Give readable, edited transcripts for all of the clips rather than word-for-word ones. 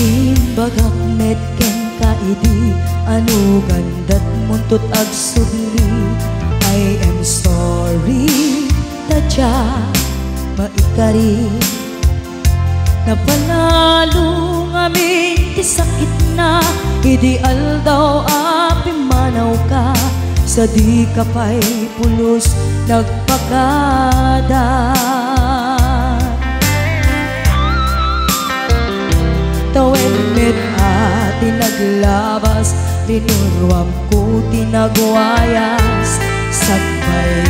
Imbagak metken ka idi anu gandat muntut ag sugli. I am sorry tadya maikari napanalo ngamin ti sakit na ideal daw api manaw ka sa di ka pa'y pulos nagpakada. Tawen met ati naglabas dinurwam ko tinagwayas sagbay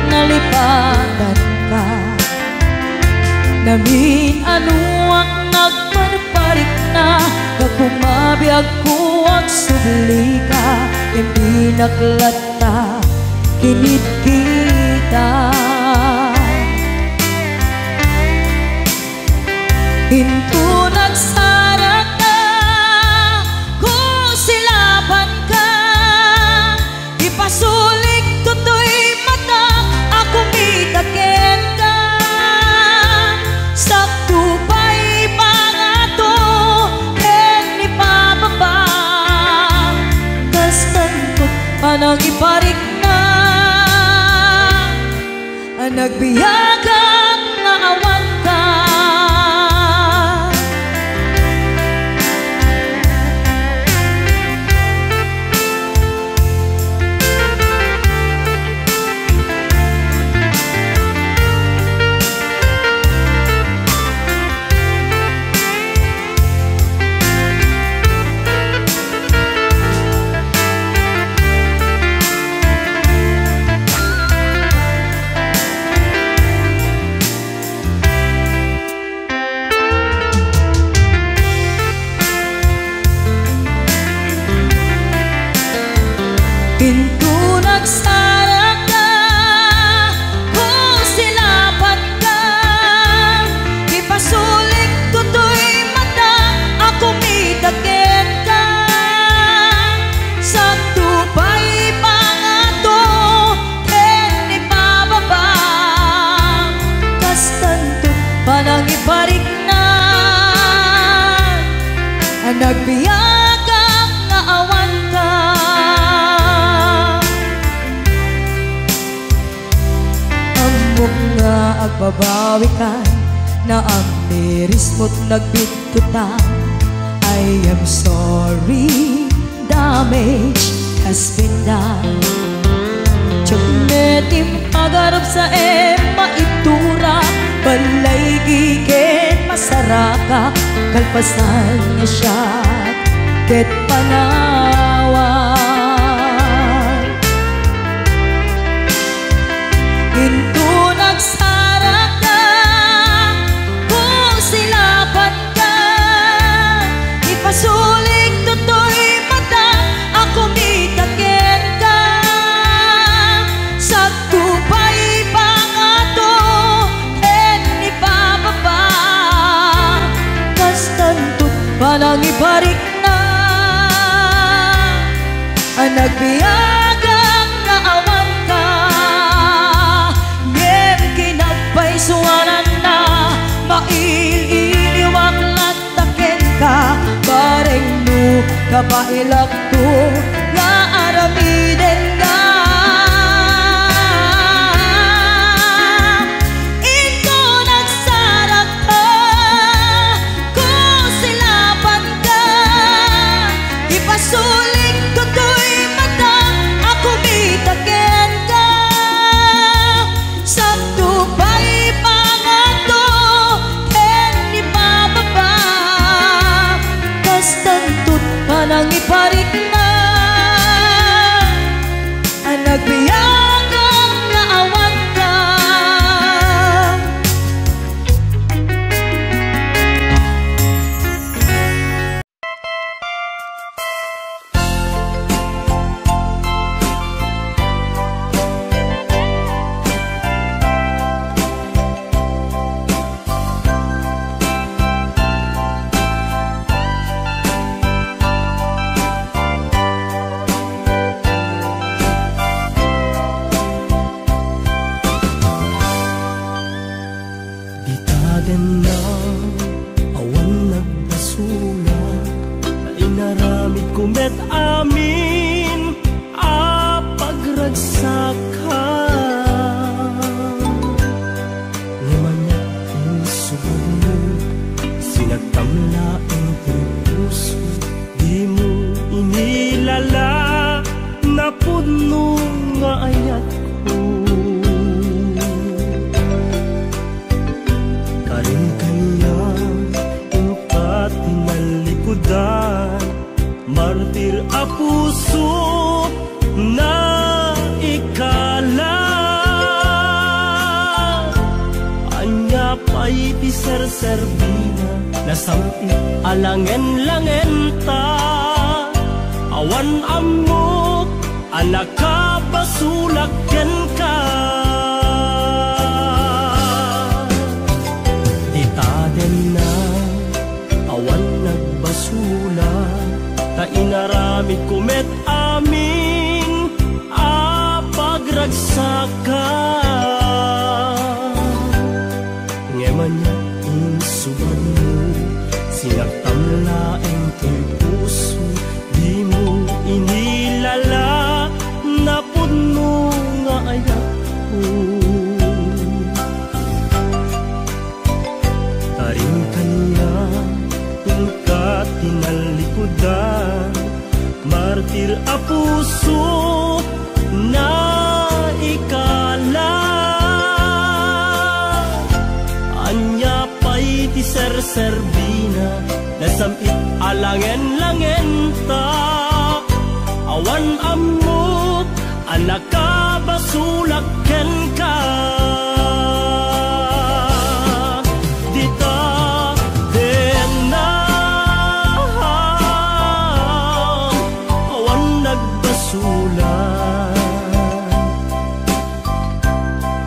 nalipatan ka namin ano ang nagparparik na kakumabiyag ko ang subli ka hindi naklata kinit kita. Hinto nagsara ka, kusilaban ka, ipasulik tutoy mata, ako mitaken ka. Sakto pa'y mga to, ni pababa, kastantot panang iparik na, nagbiyagang naawan ka. Pinto nagsara ka, kusilaban ka, ipasulik tutoy mata, ako mitaken ka. Sakto pa'y pangato, ni pababa, kastantot panang iparik na, nagbiyagang naawan ka. Nga agbabawi ka na ang miris mo't nagbitutan. I am sorry, damage has been done. Tiyagnetim agarap sa maitura, balay gigen masaraka, kalpasan niya siya ket panawan. Hinto nagsara ka, kusilaban ka, ipasulik tutoy mata, ako mitaken ka. Sakto pa'y pangato, ni pababa, kastantot panang iparik na, nagbiyagang naawan ka. Suwanan na maililiwag lataken ka, bareng no kapailak to nga aramiden ka. Ito nagsarak ka, kusilaban ka, ipasulik tutoy mata, ako mitaken ka. Sakto pa'y panang iparik na, Sinagtamlaing puso, di mo inilala na puno nga ayat ko. Karin kanyang ingkat tinalikudan, martir a puso na ikala. Anya pa'y di serserbina, nasamit alangen-langen ta. Awan amok, anak ka basulakyan ka. Di taden na, awan nagbasula, ta inaramid kumet amin, pagragsaka. Ngeman niya insuban mo, sinagtamlaeng to'y puso, di mo inilala na puno nga ayat ko. Taring kanya ingkat tinalikudan, martir a puso na ikala. Anya pa'y di serserbina, nasamit alangen-langen ta. Awan amok, anak ka basulakyan ka. Dita den na, awan nagbasulan.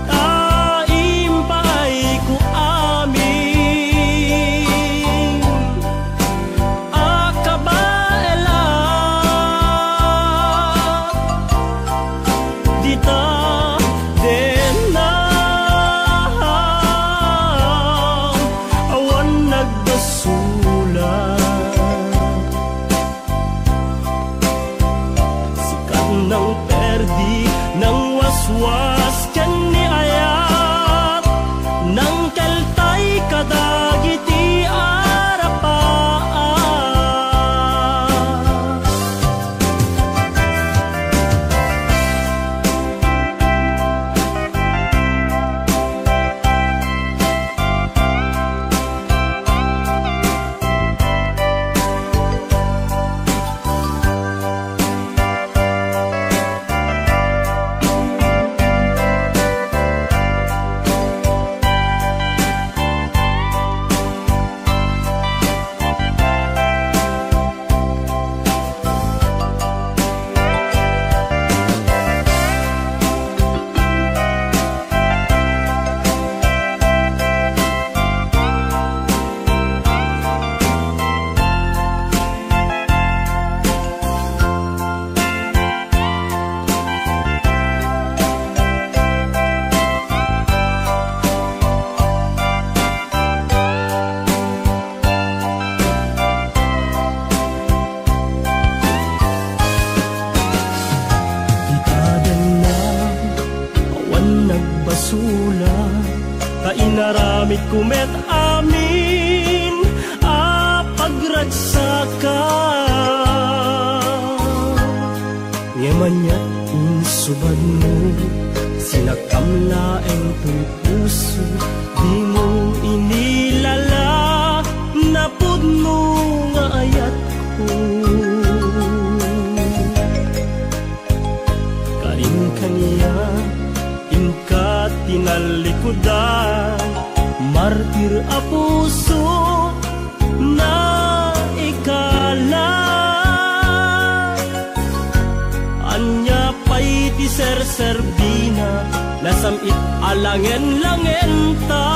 Taimpay ko amin, akabaela. Dita den na, awan nagbasulan. Sikat ng perdi, ng waswas kyan ni ayat, ng keltay kadagiti arapaan. Nagbasula, kainaramid kumet amin, pagragsaka. Ngeman niya insuban mo, sinagtamlaeng to'y puso, di mo inilala na puno nga ayat ko. Karin kaniya ingkat tinalikudan, martir a puso na ikala. Anya pa'y di serserbina, nasamit alangen-langen ta.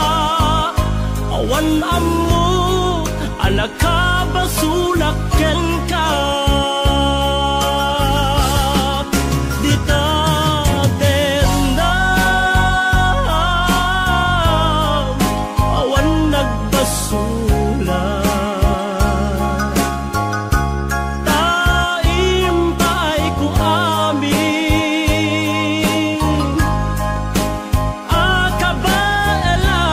Awan ammo, anak ka basulakyan ka. Dita den na, awan nagbasulan. Taimpay ko amin, akabaela.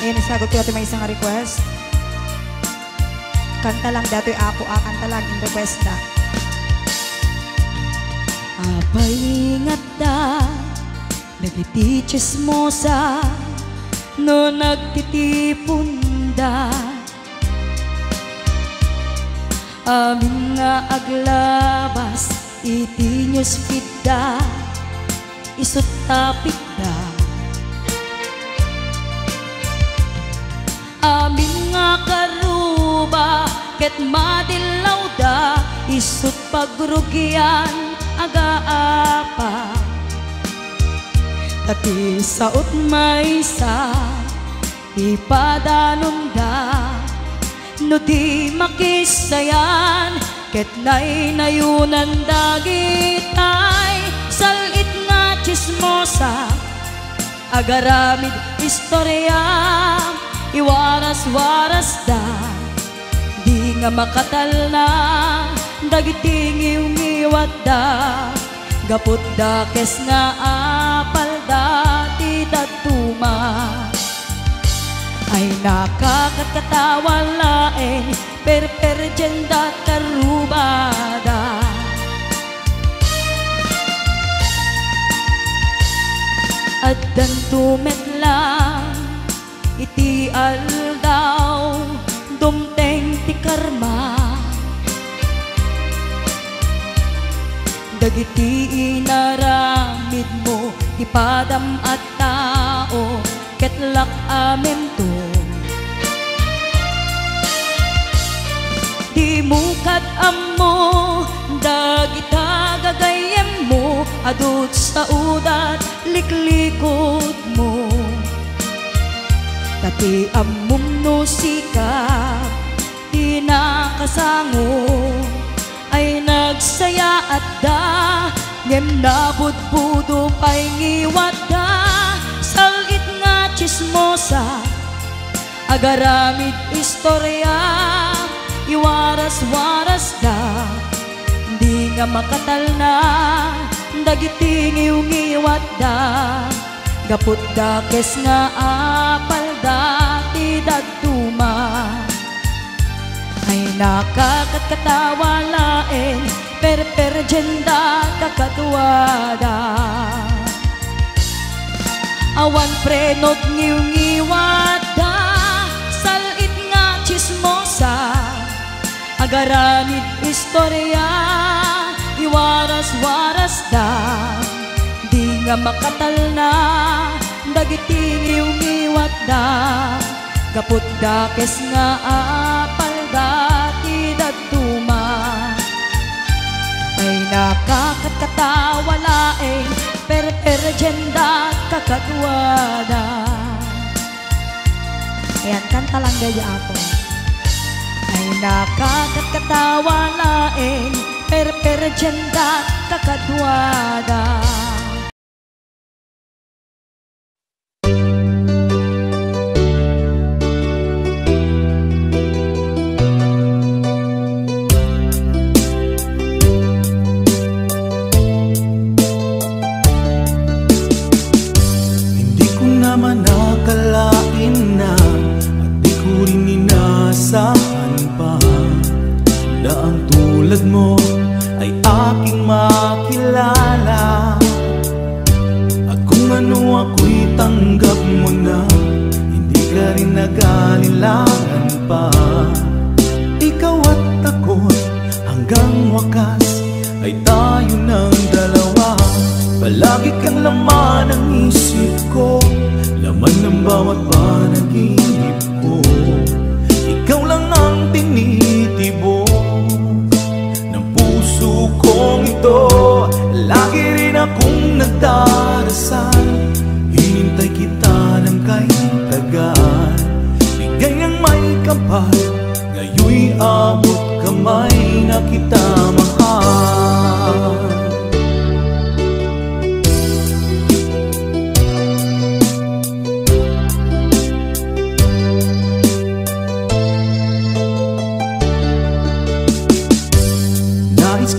Ngayon isagot ko ito may isang request. Kanta lang dato ako, kanta lang in request na. Apay ingat da, nagiti chismosa, no nagtitipon da. Amin nga aglabas, iti nyos pida, isut tapik da. Amin nga karuba, ket madilaw da, isut pagrugyan aga-apa. Tati saot maysa, ipadanon da, no di makisayan, ket naynayunan dagitay. Salit nga chismosa, agaramid istorya, iwaras-waras da, di nga makatal na, dagiting iumiwat da, gapot da kes nga apal dati datuma. Ay nakakatawa laeng perperjenda karubada. At dan tumetlang iti aldaw, dumteng ti karma. Dagiti inaramid mo, ipadam at tao, ketlak amen to. Di mukat ammo, dagita gagayem mo, adut sa udat, liklikod mo. Tati ammum no sikap, di nakasango, ay nagsaya at da, ngem nabudbudo pa'y ngiwat da. Salit nga chismosa, agaramid istorya, iwaras-waras da, di nga makatal na, dagiting iungiwat da, gaput da kes nga apal dati datuma. Ay nakakatawa laeng perperjenda kakatuwada. Awan prenot ngiw-ngiwat da, salit nga chismosa, agaramid istorya, iwaras-waras da, di nga makatal na, dagiting iumiwat da, gaput da kes nga apal dati datuma. Ay nakakatawa laeng perperjenda kakatuwada. Ayan, kanta lang gaya ako. Ay nakakatawa laeng perperjenda kakatuwada. Nakalain na at di ko rin inasahan pa na ang tulad mo ay aking makilala. At kung ano ako'y tanggap mo na, hindi ka rin nag-alilangan pa. Ikaw at ako'y hanggang wakas ay tayo ng dalawa. Palagi kang laman ng isip ko, laman ng bawat panaginip ko. Ikaw lang ang tinitibok ng puso kong ito. Lagi rin akong nagdarasal, hinintay kita ng kay tagal. Bigay ng may kapal, ngayon'y abot kamay na kita mahal.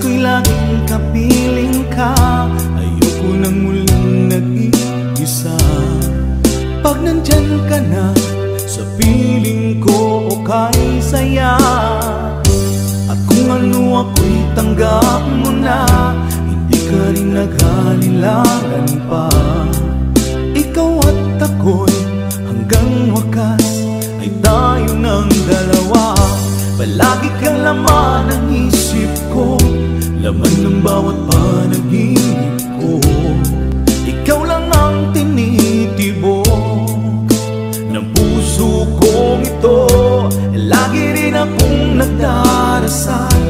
Ko'y laging kapiling ka, ayoko nang muling nag-iisa. Pag nandyan ka na, Tinanggap mo na, hindi ka rin naghalilangan pa. Ikaw at ako'y hanggang wakas ay tayo ng dalawa. Palagi kang laman ng isip ko, laman ng bawat panaginip ko. Ikaw lang ang tinitibok ng puso kong ito. Lagi rin akong nagdarasal,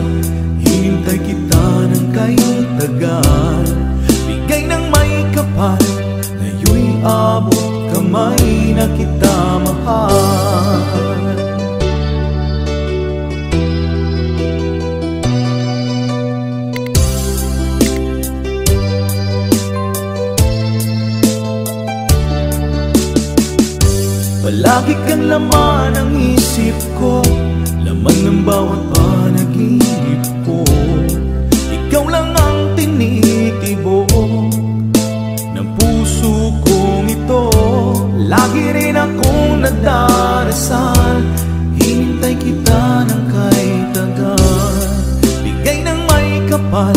hinintay kita ng kay tagal. Bigay ng may kapal, ngayon'y abot kamay na kita mahal. Palagi kang laman ng isip ko, laman ng bawat panaginip ko. Ikaw lang ang tinitibok ng puso kong ito. Lagi rin akong nagdarasal, hinintay kita ng kay tagal. Bigay ng may kapal,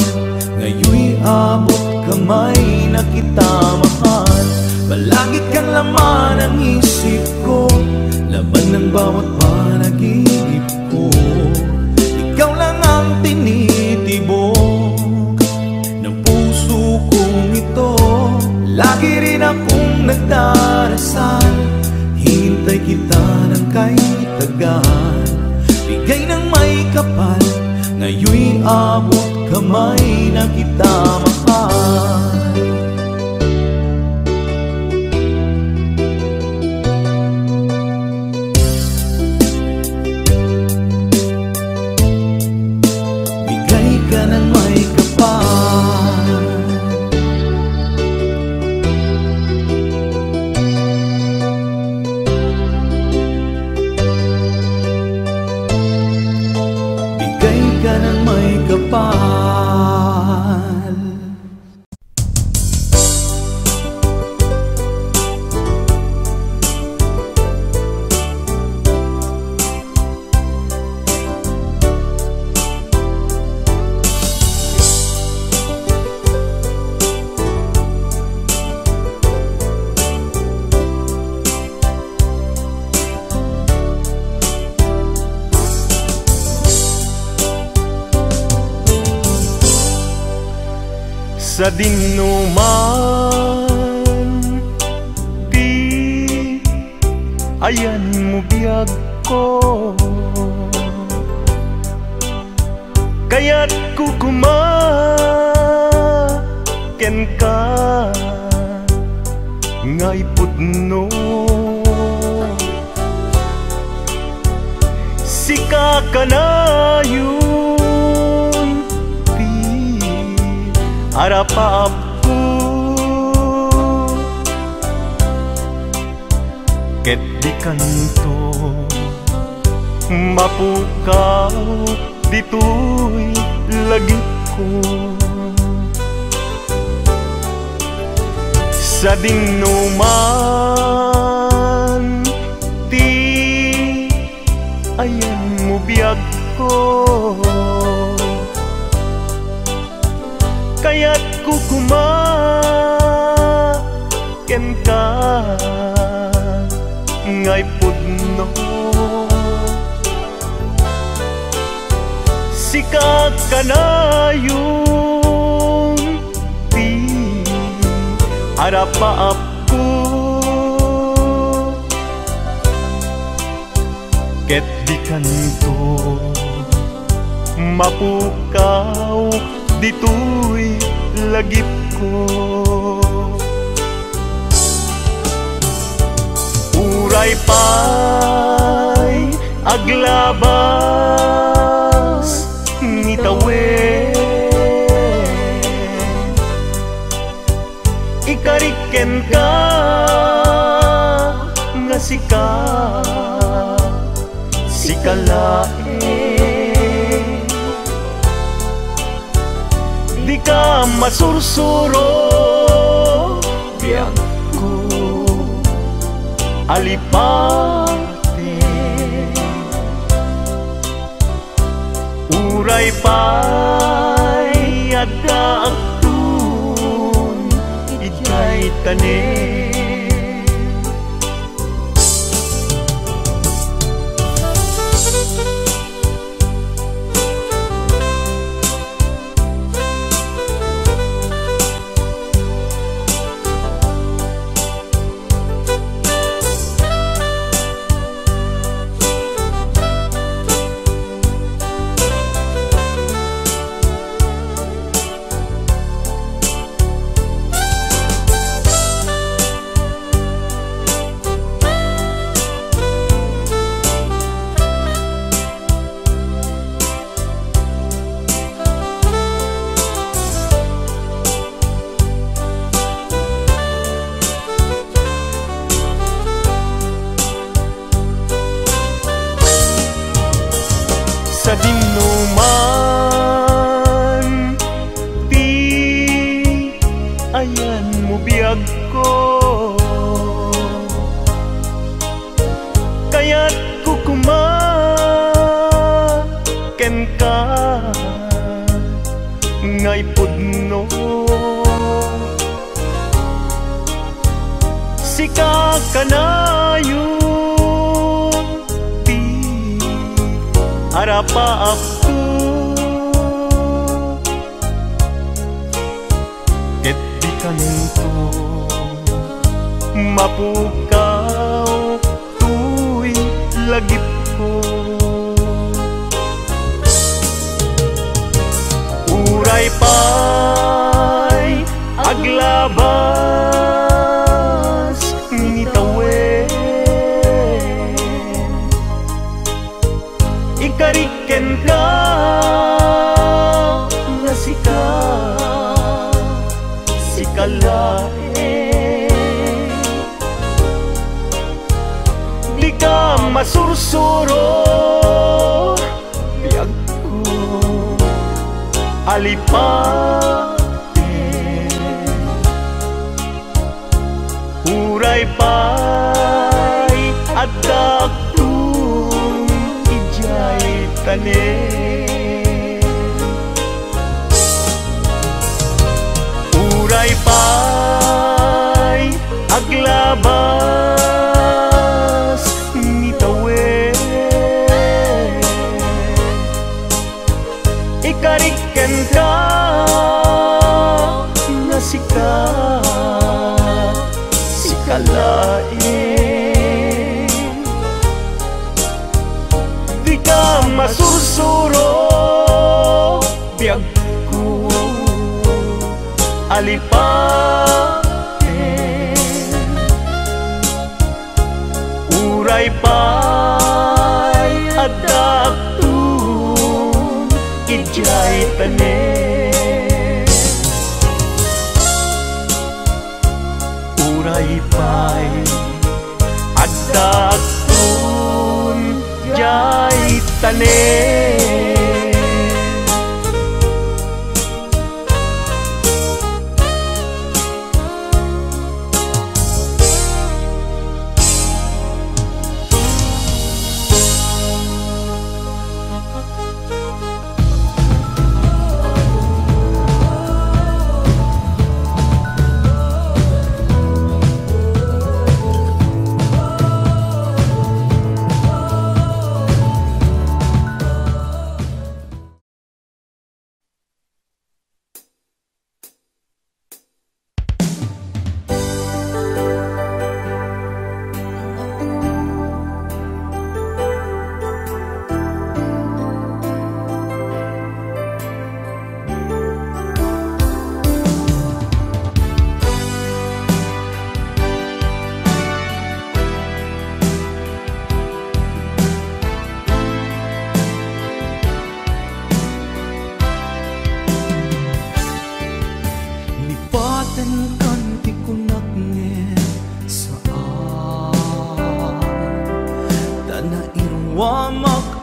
ngayon'y abot kamay na kita mahal. Palagi kang laman ng isip ko, laman ng bawat panaginip ko. Ikaw lang ang tinitibok ng puso kong ito. Lagi rin akong nagdarasal, hinintay kita ng kay tagal. Bigay ng may kapal, ngayon'y abot kamay na kita mahal. Sa dinuman, di ayan mo biyag ko, kaya't kukumaken ka ngay putno. Sika ka na yun, harapap ko, ket di kanto mapukaw dito'y lagip ko. Sa dinuman, ti ayan mo biyag ko, kaya't kukumaken ka ngay pudno. Sika ka na yung di harapaap ko, ket di kanto mapukaw dito'y lagip ko. Uray pa'y aglabas ngitawen, ikariken ka nga sikalae. Di ka masursuro, biyak ko alipate. Uray pa adda aktun ijay tanen. Sa dinuman di ayan mo biyag ko, kaya't kukumaken ka ngay pudno. Sika kanayon harapa aku ket di kanto mapukaw tuy lagip ko. Uray pay aglabas nitawen ikariken ka nga sikalae di ka masursuro biyag ko alipate uray pay adda tanen. Uray pay aglabas nitawen ikariken ka nga sikalain di ka masursuro biyag ko alipate uray pay adda aktun ijay tanen. Uray pay adda aktun ijay tanen.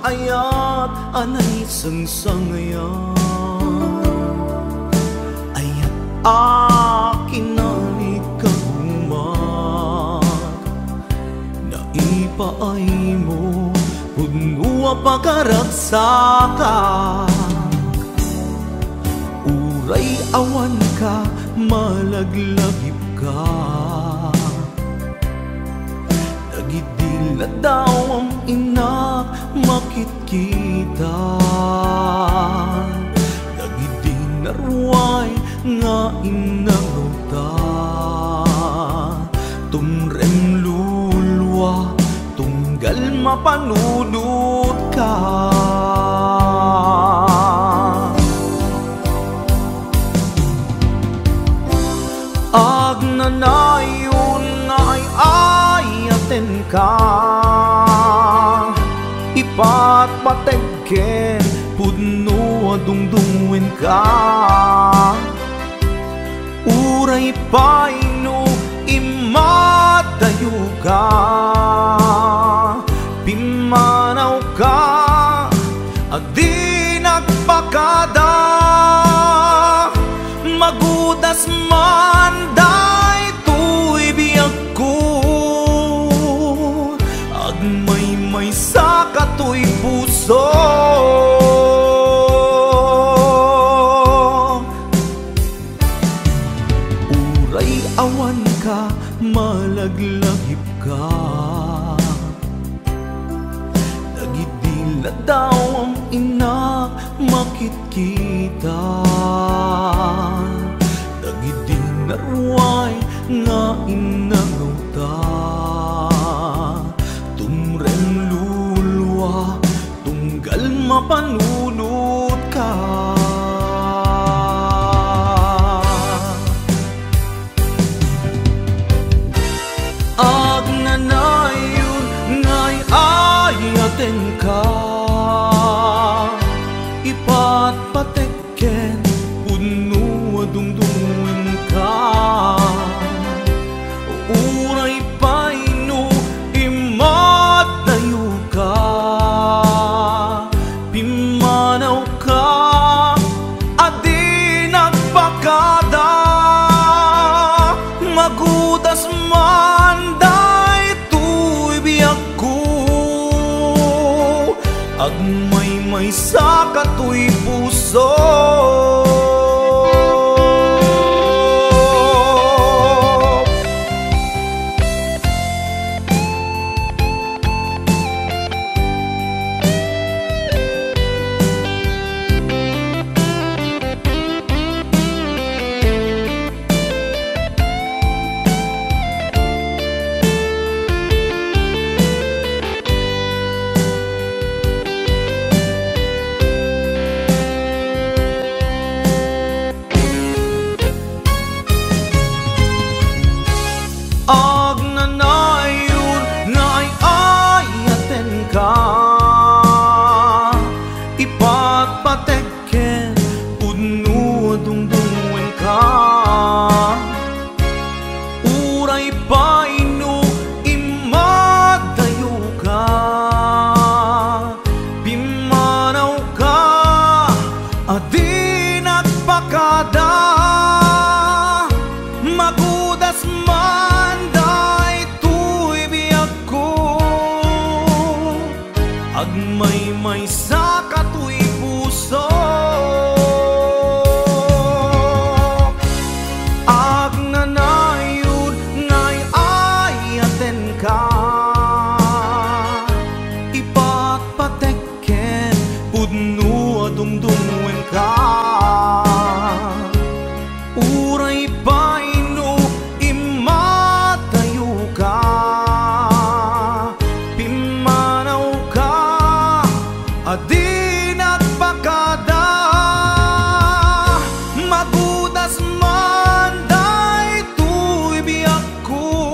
ayat anay sangsangayan ayat akin nalikagumat naipaay mo puno pagkaragsakan Uray awan ka, malaglagip ka. Dagidila daw ang inak makitkita. Dagidin naruay nga inangota. Tumrem lulwa, tunggal mapanunod ka. Agnanayon nga ayaten ka. Ipatpategken pudno adungdungwen ka. Uray paino imadayo ka. Pimanaw ka adi nagpakada. Magudas man day tuy biyag ko. Agmay-may sa katoy puso. Uray awan ka, malaglagip ka. Dagidila daw ang inak makitkita. Dagidin naruay nga inangota. Tumrem lulwa, tunggal mapanunod ka. Agnanayon nga'y ayaten ka. Ipatpategken pudno adungdungwen ka. Uray paino imadayo ka. Pimanaw ka adi nagpakada. Magudas man day tuy biyag ko. Agmay-may sa katoy puso. Agnanayon nga'y ayaten ka. Ipatpategken pudno adungdungwen ka. Uray paino imadayo ka. Pimanaw ka adi nagpakada. Magudas man day tuy biyag ko. Agmay-may sa katoy puso. Agnanayon nga'y ayaten ka. Ipatpategken pudno adungdungwen ka. Uray paino imadayo ka. Pimanaw ka adi nagpakada. Magudas man day tuy biyag ko.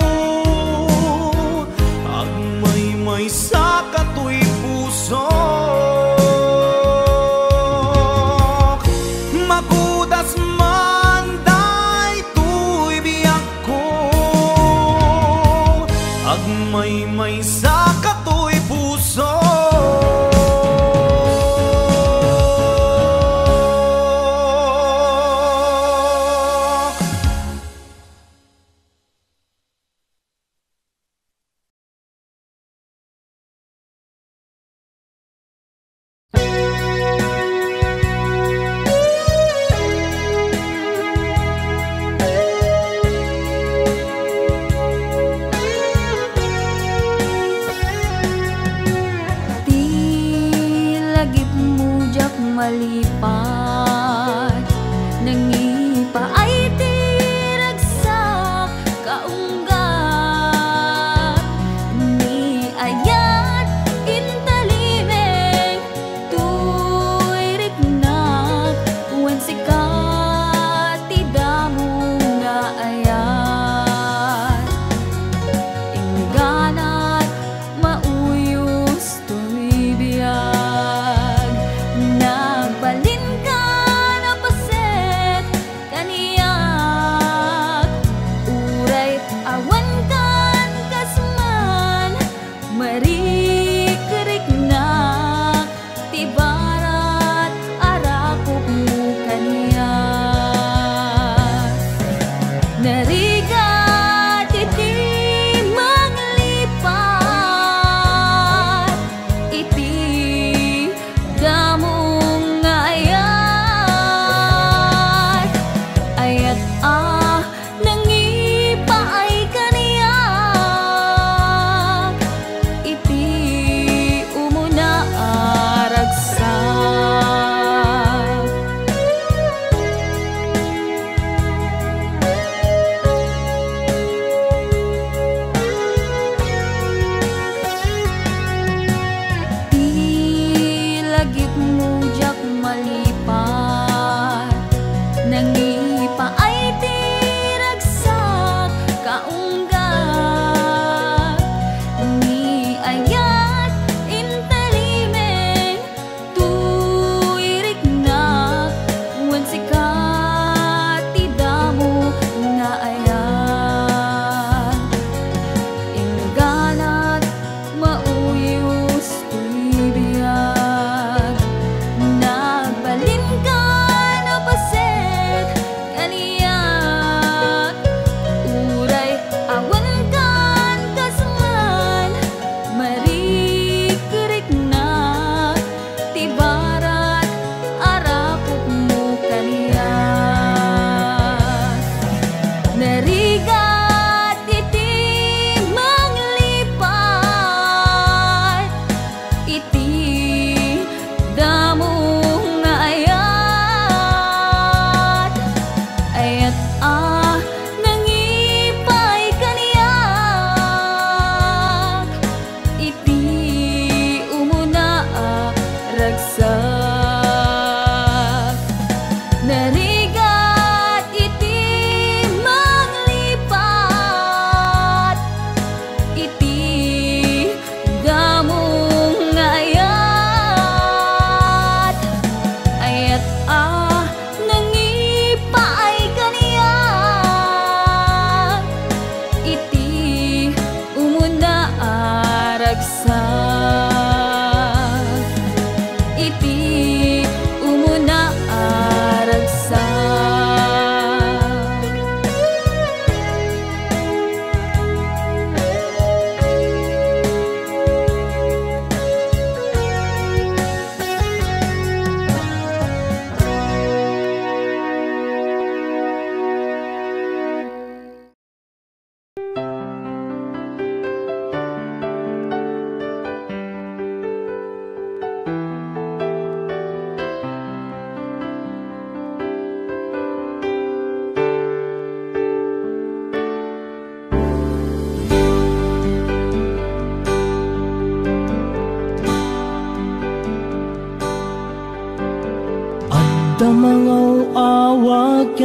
Agmay-may sa katoy puso. Magudas man day tuy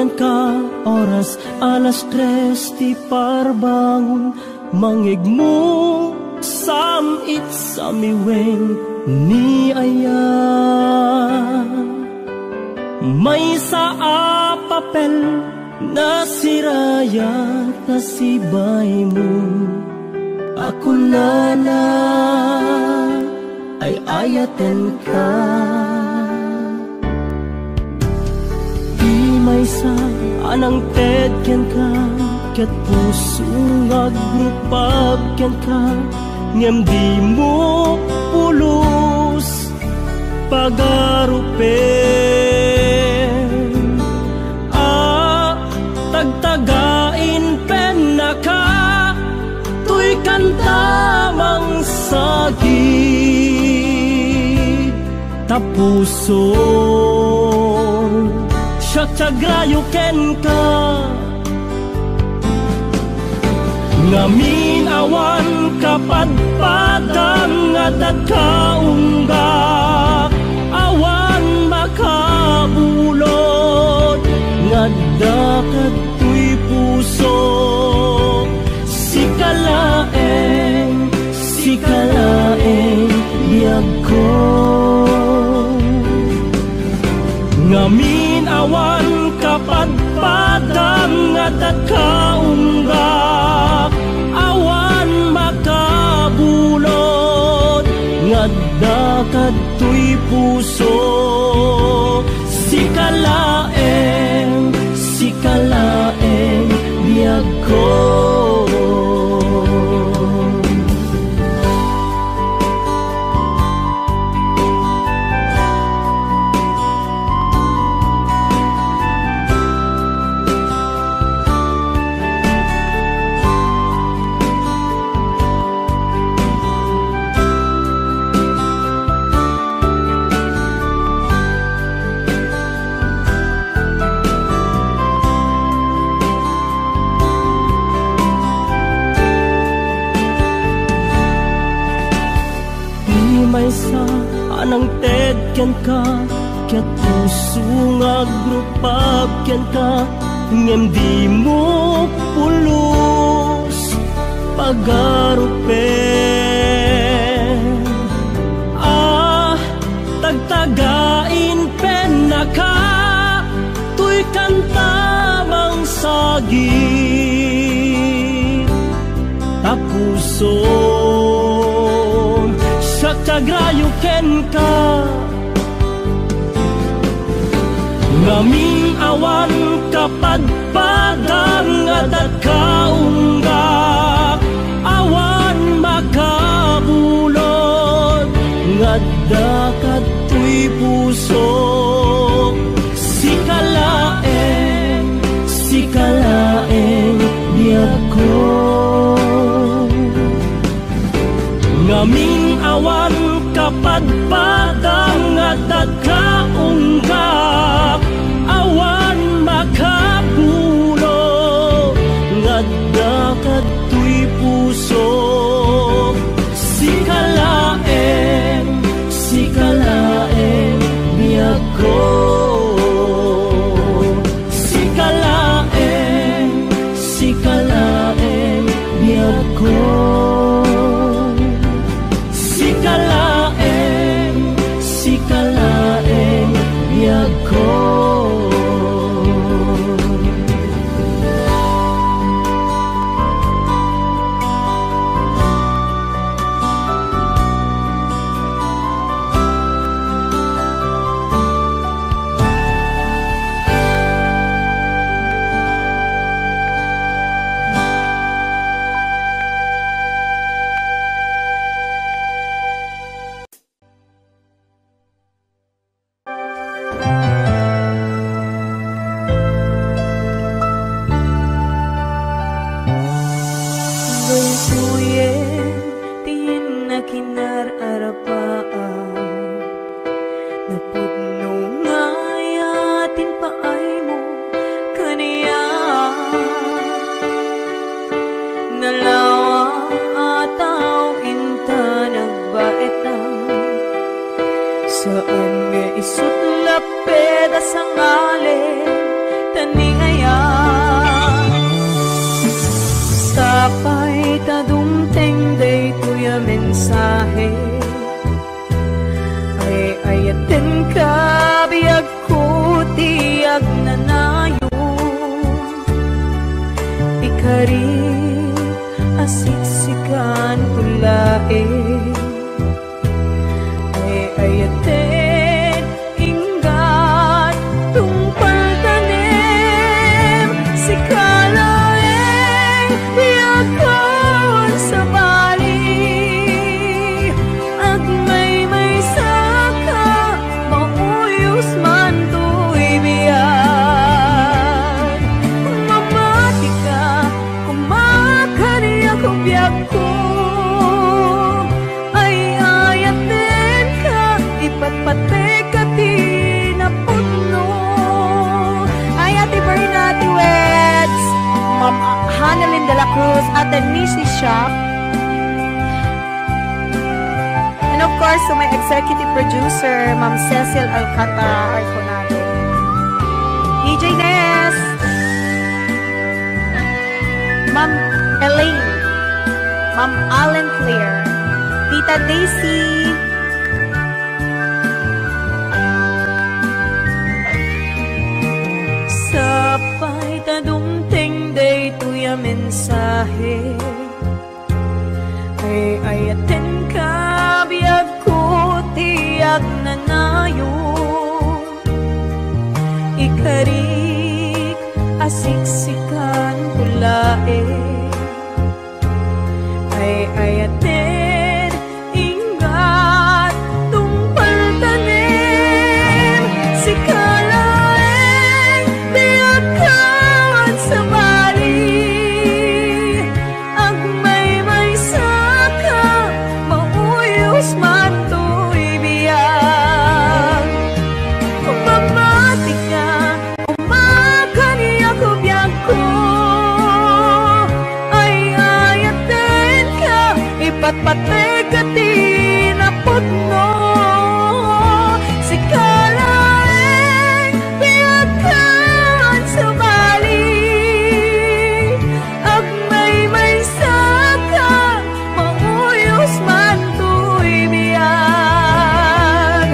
Ken ka oras alas 3 ti parbangon mangigmo samit samiwen ni aya. May sa papel na siraya na sibay mo. Ako na ay ayaten ka. May sa anang tedken ka ket puso ngagrupag ken ka ngem di mo pulos pagarupen tagtagain pen na ka tuy kantamang sagit tapuson Syagrayo ken ka ngamin awan kapadpadang adat kaunggak awan makabulod ngadda katoy puso sikalaeng biyag ko ngamin awan kapadpadang adat kaunggak awan makabulod ngadda katoy puso sikalaeng biyag ko. Sa anang tedken ka ket puso ngagrupag ken ka ngem di mo pulos pagarupen tagtagain pen na ka tuy kantamang sagit tapuson Syagrayo ken ka ngamin awan kapadpadang adat kaunggak awan makabulod ngadda katoy puso sikalaeng biyag ko ngamin awan kapadpadang adat kaunggak awan makabulod ngadda katoy puso sikalaeng biyag ko sikalaeng biyag ko sikalaeng biyag ko. Saan nga isut lapeda sa ngalen taning tuya mensahe ay ayaten ka biag ko tiag nanayo ikari asiksikan kulae ay ayaten inggat tungpal tanim sikalaeng biagkon sa bali at may saka mauyos man to'y biyan mamati ka kumakari ako biag ko ay ayaten ka ipatpate ka tinapuno ay Ate Bernati Weds, Ma'am Hanalyn de la Cruz at the Nisi Shop, and of course to my executive producer Ma'am Cecil Alcantara Arconado, DJ Ness, Ma'am Elaine, Ma'am Allen Claire, Tita Daisy, sapay tadumting day tuya mensahe ay ayaten ka biag ko tiyak nanayo ikarik asiksikan kulae ay ayaten ingat tungpal tanim sikalaeng biagkan sa bali ang may saka mauyos man to'y biyag mamati ka kumakani ako biyag ko ay ayaten ka ipatpate ka tinaputno sikalaeng biagkan sa bali ag may saka mauyos man to'y biyag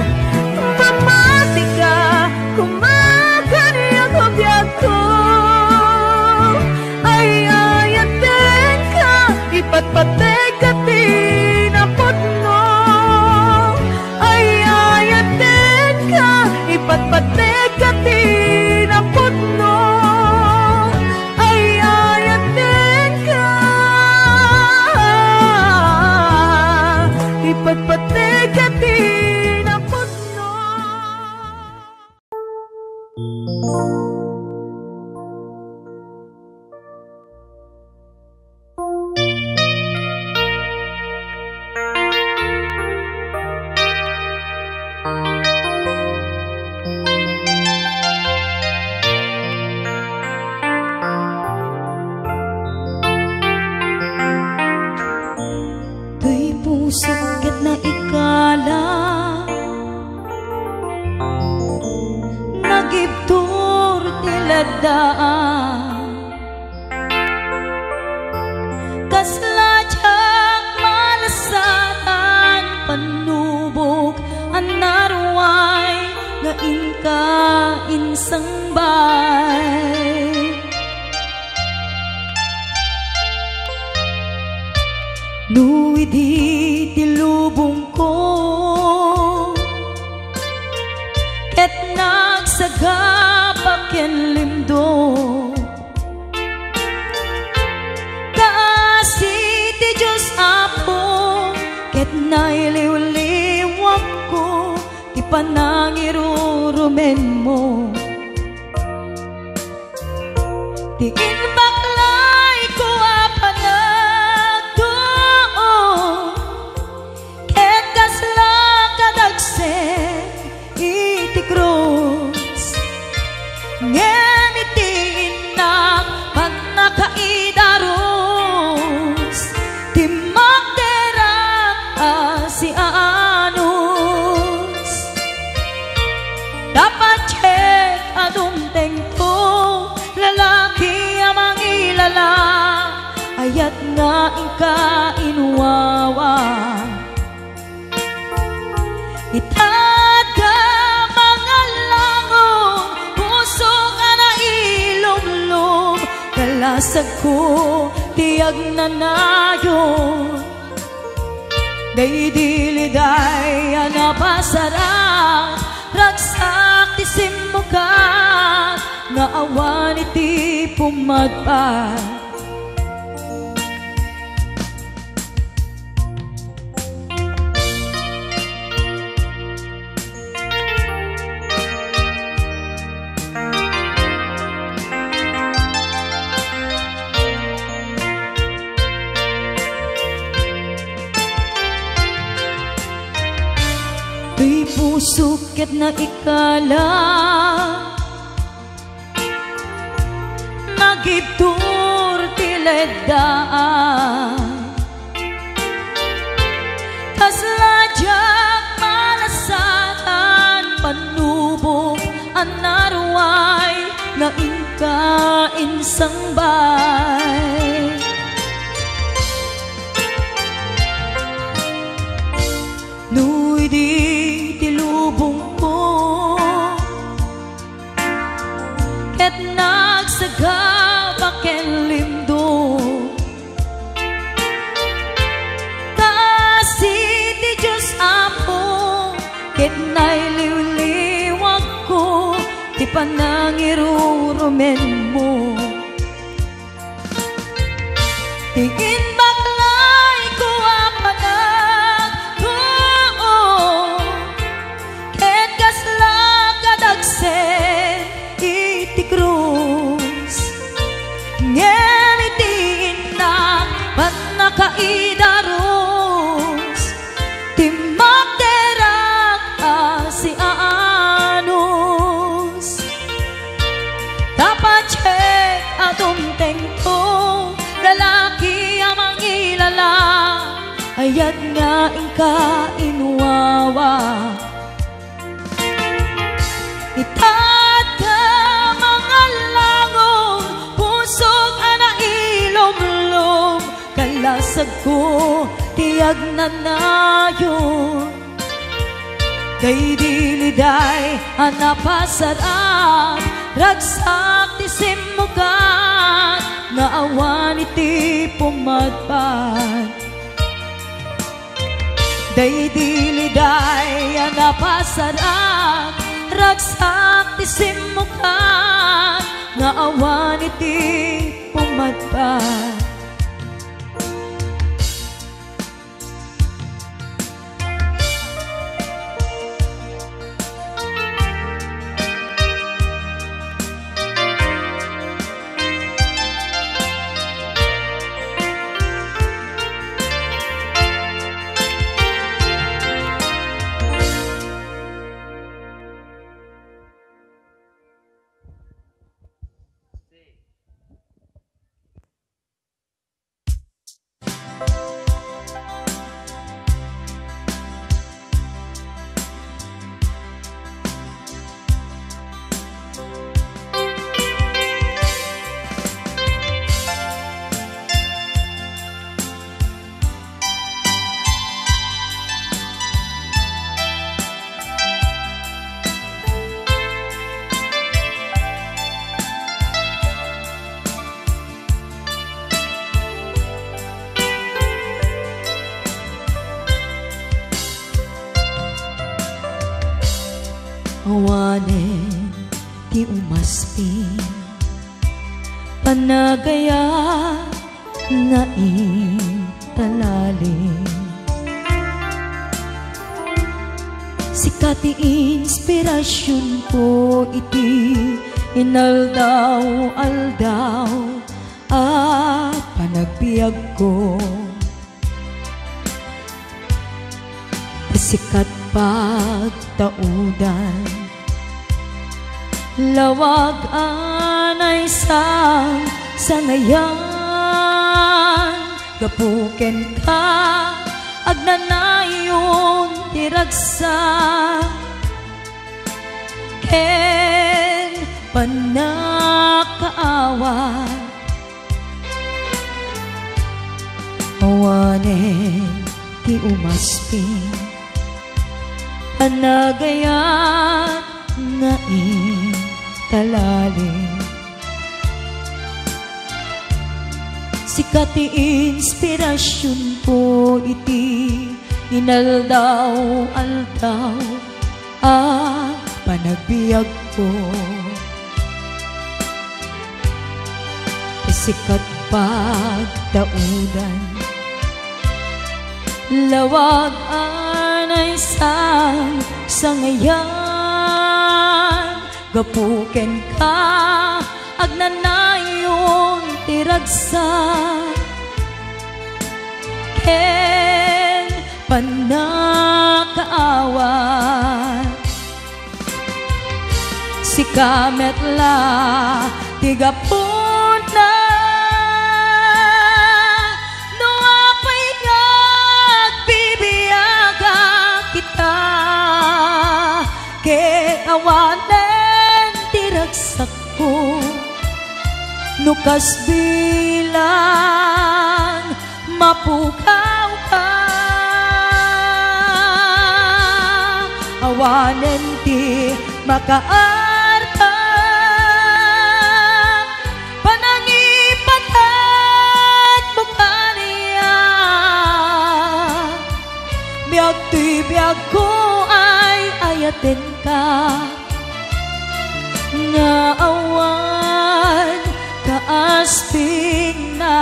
mamati ka kumakani ako biyag ko ay ayaten ka ipatpate ka tinaputno ay ayaten ka ipatpate ka tinaputno ay ayaten ka ipatpate ka tinaputno. Tuy pusok ket na ikala nagibtur tiladaan kasladyak malasatan panubog anarway nga inka insang bay nuidi tilubong ko ket nagsagabak ken limdo kaasi ti Diyos Apo ket nailiw-liwak ko ti panangirurumen mo ti inbaklay ko apanagdoon ket kasla kadagsen iti krus ngem iti inak pag nakaidaros ti magderang si Anos dapat check adumteng to lalaki amang ilala ayat nga ingka inu inuwawa. Itad ka mga langong, puso ka na ilumlum, kalasag ko tiyag na nayon. Daydiliday napasarap, ragsak ti simukat, nga awan iti pumadpat. Di puso ket na ikala, nagitur ti ledaan, kasladyak malasatan, panubok anarway, nga inkain sangbay. Nuy di tilubong ko, ket nagsagabak ken limdo, kasi ti Diyos Apo, ket nailiwliwag ko, ti panangirurumen mo. Tingin baklay ko apanag ko, ket kasla kadagsen iti krus, ngem iti inak pat nakaidaros, ti magderak si anos. Dapat check atum tengto, lalaki amang ilala, ayat nga ingka inuwawa. Itad ka mga langong, pusok ana ilomlom, kalasag ko tiyag na nayon. Daydiliday napasarap, ragsak ti simukat, nga awan iti pumadpat. Daydiliday napasarap, ragsak ti simukat, nga awan iti pumadpat. Awanen ti umaspin, panagaya nga italalim, sikat ti inspirasyon ko iti inaldaw-aldaw at panagbiag ko. Sikat pagtaudan, lawag anay sang sangayan, gapuken ka agnanayon tiragsa, ken panakaawat. Awan Awanen ti umasping anagayan nga italalim. Sikat ti inspirasyon po iti inaldaw-aldaw panagbiag ko. Sikat pagdaudan lawag anay sangayan gapuken ka agnanayon tiragsak ken panakaawat si kametla tigapuna no apay nagbibiyaga kita ken awanen tiragsak ko nukas bilang mapukaw ka awanen ti makaarta panangipatan mo kaniya biag ti biag ko ay ayaten ka nga awan kaasping na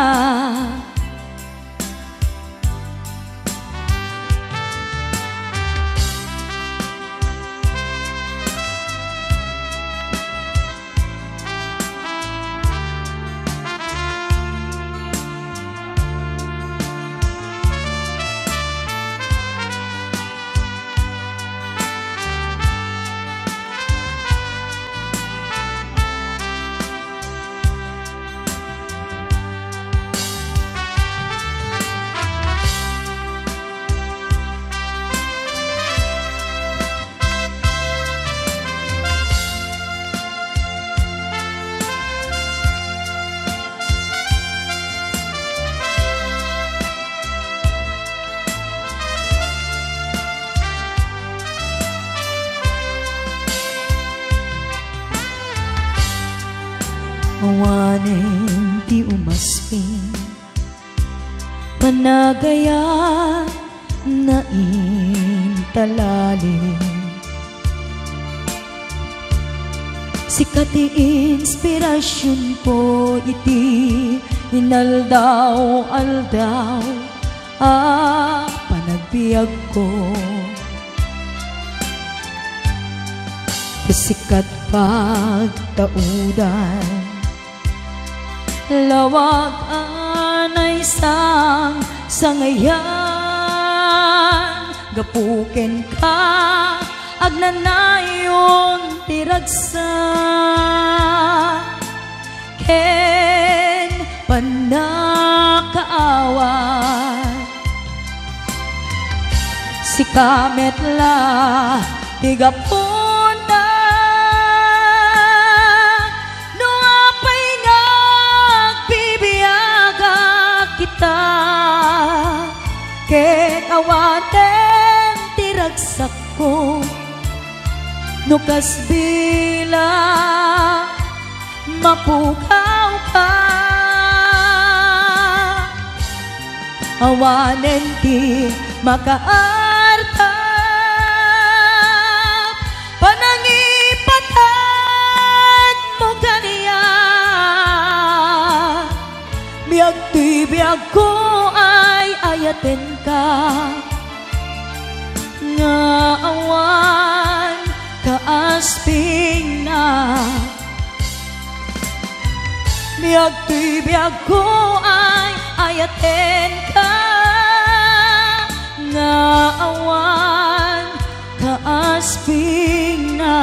awanen ti umasping panagaya na intalalim sikat ti inspirasyon po iti inaldaw-aldaw panagbiag ko sikat pagtaudan lawag anay sangayan gapuken ka agnanayon tiragsak ken panakaawat si kametla tigapuna no apay nagbibiyaga kita ken awaten tiragsak ko nukas bilang mapukaw ka awanen ti makaarta panangipatan mo kaniya biag ti biag ko ay ayaten ka nga awan kaasping na biag ti biag ko ay ayaten ka nga awan kaasping na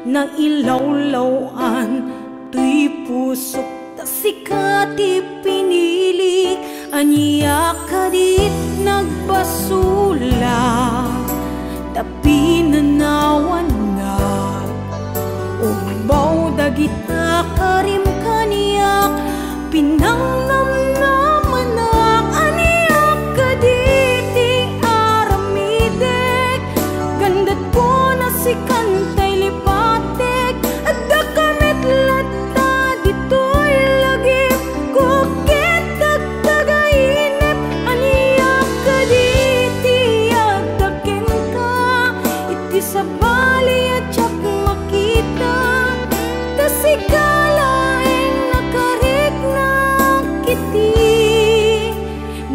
na ilawlawan tuy pusok ta sikati pinilik aniya kadit nagbasula tapi nanawan na umbaw dagita karim kaniyak pinangnamnamanak aniyak kaditi aramidek gandat ko na si kantay lipatek at dakamit lata dito'y lagip kukit tagtagainip aniyak kaditi agdaken ka iti sa bali at siyak makita tasigalaing nakarik na kiti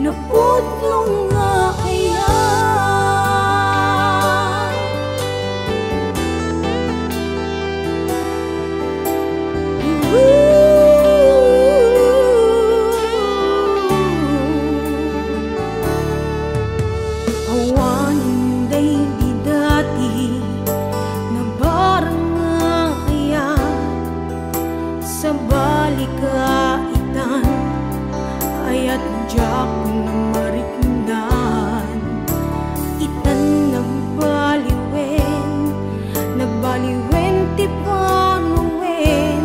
napudlong nga kaya awanin day di dati na barang nga kaya sa balikaitan ayat jak na mariknan itan nagbaliwen ti panuwen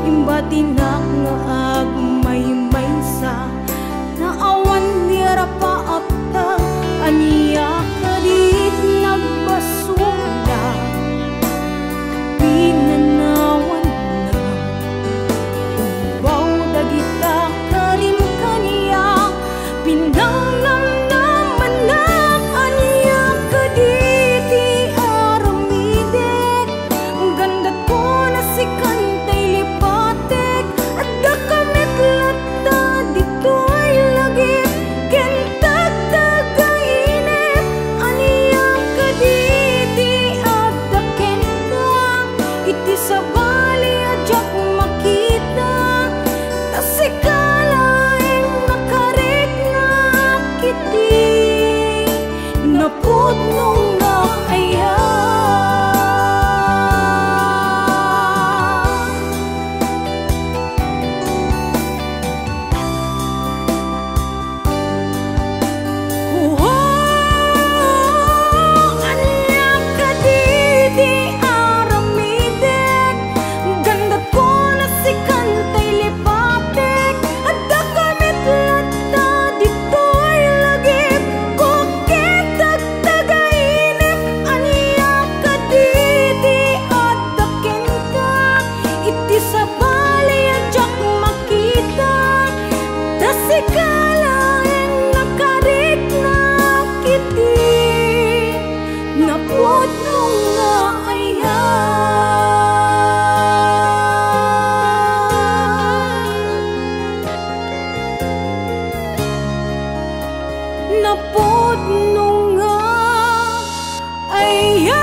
imbatinak nga agmay-may sa naawan nira paapta aniya kadit nagbasula pinanawan na ubaw dagita karim kaniya pinangnamnamanak aniya kaditi aramidek gandat ko na si kantay lipatek at dakamit lata dito'y lagip kentag tagainip aniya kaditi at daken ka iti sa bali at jak makita tasikalaing nakarik na kiti napudlong na kaya aniyak kaditi aramidek gandat ko na si kantay lipatek at dakamit lata dito'y lagip kukit tagtagainip aniyak kaditi at daken ka iti sa bali at jak makita tasikalaing nakarik na kiti napudlong nga kaya napudlong nga kaya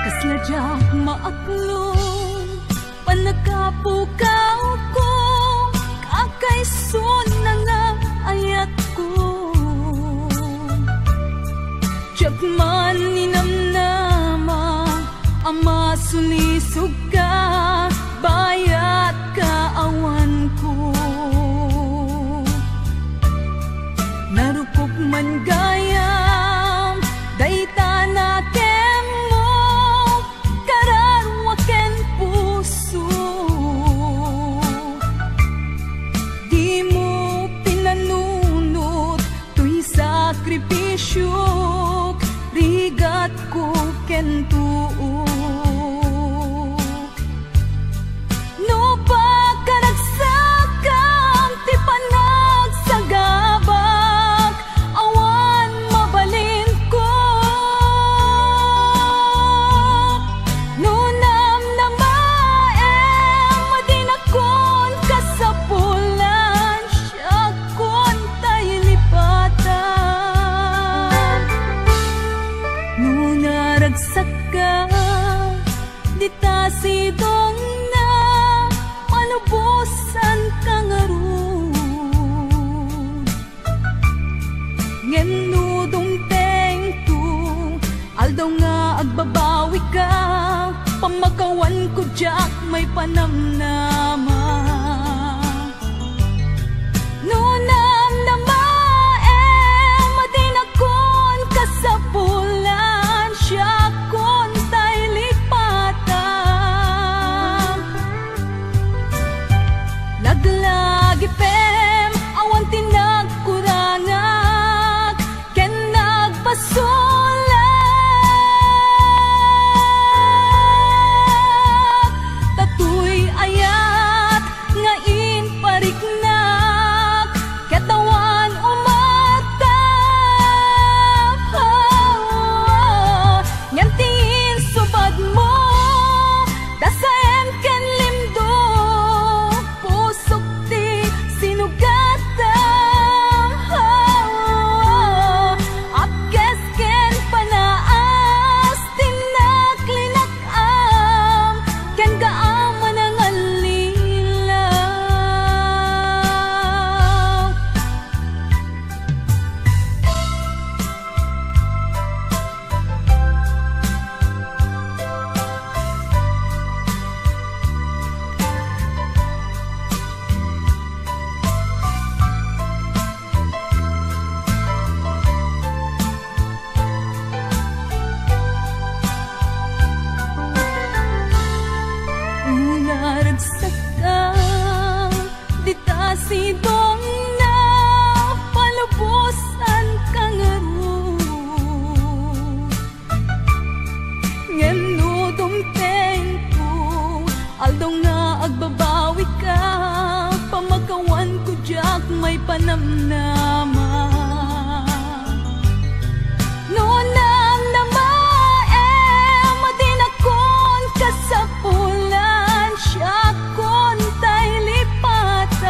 kasladyak maaklong panagkapukaw ko kakaisun na nga ayat ko jakman ninamnama ama sunisog ka bayat kaawan ko narupok man gayam dayta na kemo kararwaken puso di mo pinanunot tuy sakripisyo rigat ko ken tuo jak may panamnama. Nunam na madinakon kasapulan siya kon tay lipatan. Naglagi pem awan tinagkurangak ken nagpasulat. Tatuy ayat ngain pariknak katawan umatap. Ngantiin subad mo dasaem ken limdo pusok ti sinugatam. Apkes ken panaas tinaklinakam ken gaaman ang alilaw. Unaragsakang ditasidong na palubusan kang ngeno dumteng ko aldaw nga agbabawi ka pamakawan ko jak may panamnama. Nunam na madinakon kasapulan siya kon tay lipatan.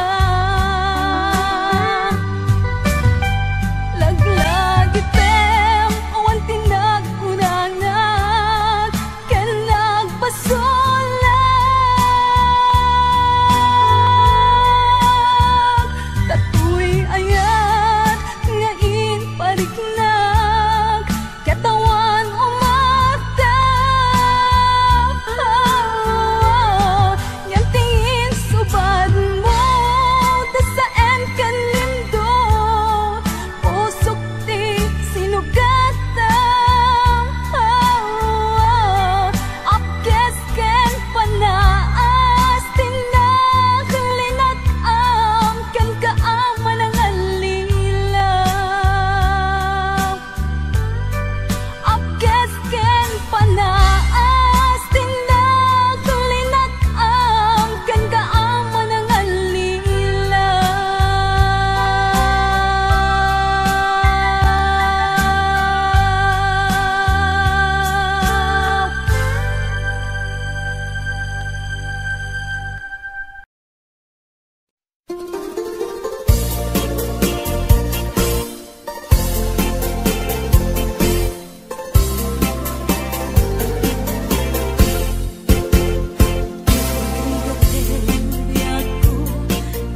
Laglagi pem awan tinagkunanag ken nagpasulat. Tatuy ayat ngain pariknak katawan umatap. Ngantiin subad mo dasaem ken limdo pusok ti sinugatam. Apkes ken panaas tinaklinakam ken kaaman ang alilaw. Apkes ken panaas tinaklinakam ken kaaman ang alilaw.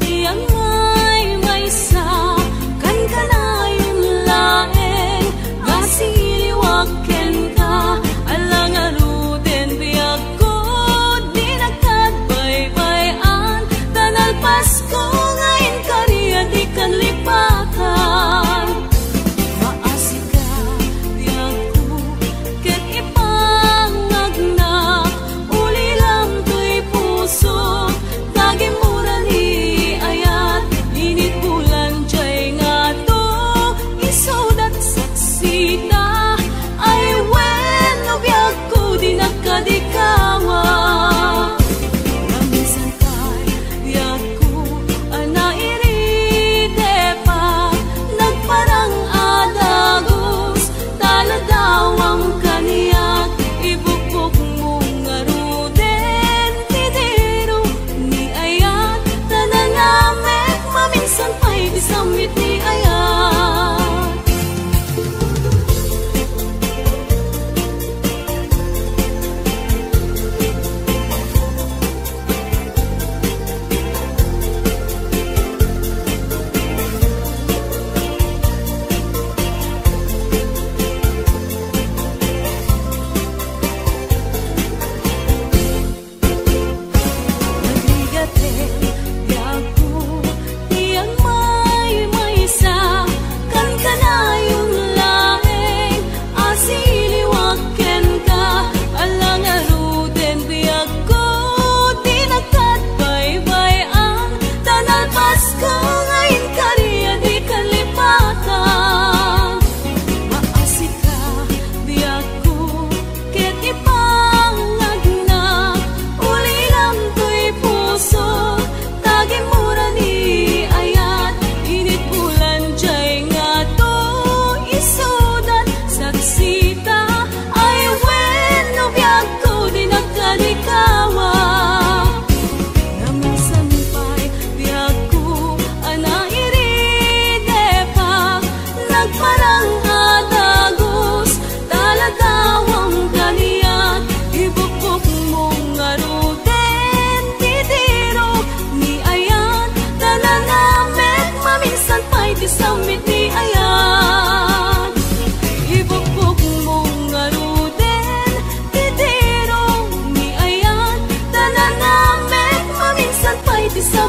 Tiang ay may sa kan kanayong laeng gasiliwag ken ka alang aruden biyak ko di nagkagbaybayan tanal Pasko ngayon kariya di kan lipakan. Maasik ka biyak ko ken ipangagnak uli lang to'y puso tagimuran ayat init bulan jay nga to isudat saksita ay wen nobyak ko di nagkadikawa. Ramisan kay biyak ko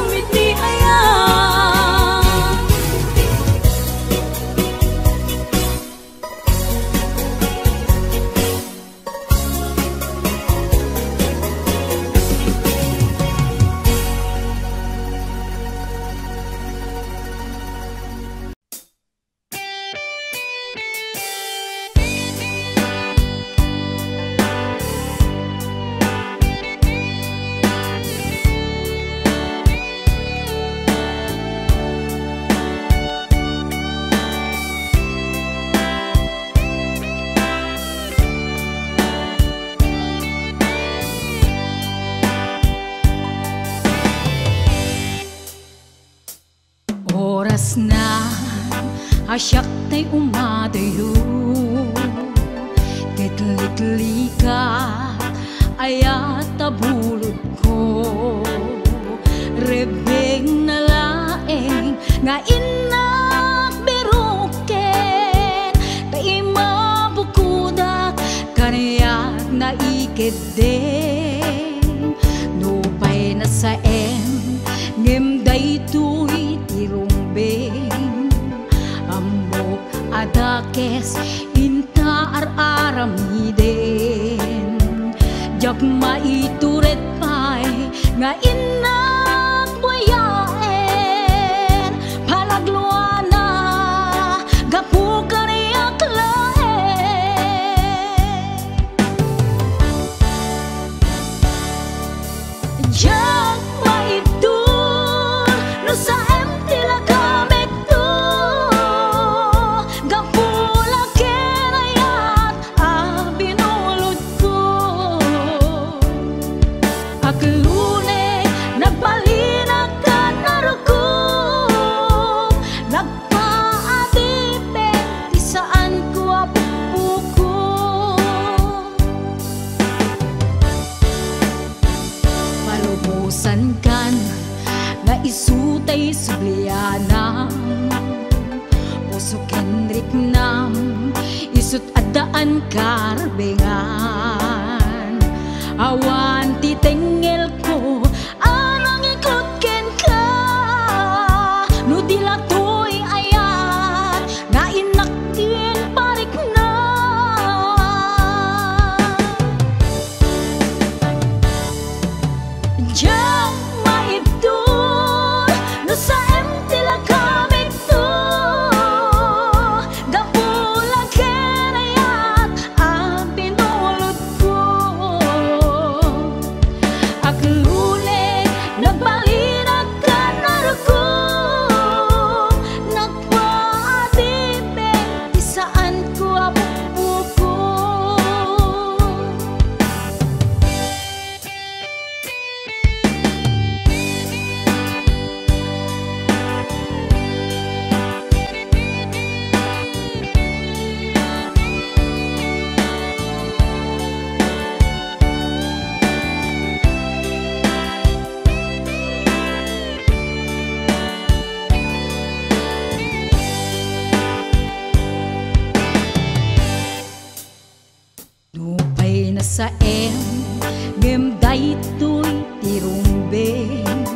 langit ni aya. Oras na asyak ta'y umadayo, kitlikli ka ayat tabulod ko. Rebeng na laeng nga inak biruken, ta'y mabukudak kanayak na ikideng. Nupay na sa ngimday tuy tirumbeng, ambok adakes inta aramiden. Jak maituret pay nga inak buyaen, palagluana gapu kaniyak laen. Jak maitur no sa tila kamek to, gapula kenayat binulod ko. Aklune nagbalinag ka narukom, nagpaadipin di saan ko apupuko. Palubusan kan na isutay sublianam, puso kendrik nam isut adaan karbengan. Awan titengel ko anang ikot ken ka, no dilatoy ayat nga inaktin parik na. Diyan maibdol no sa tila kamik to, gapula kenayat binulod ko. Aklune nagbalinag ka narukom, nagpaadipin di saan ko apupuko. Nupay na sa ngimday tuy tirumbeng,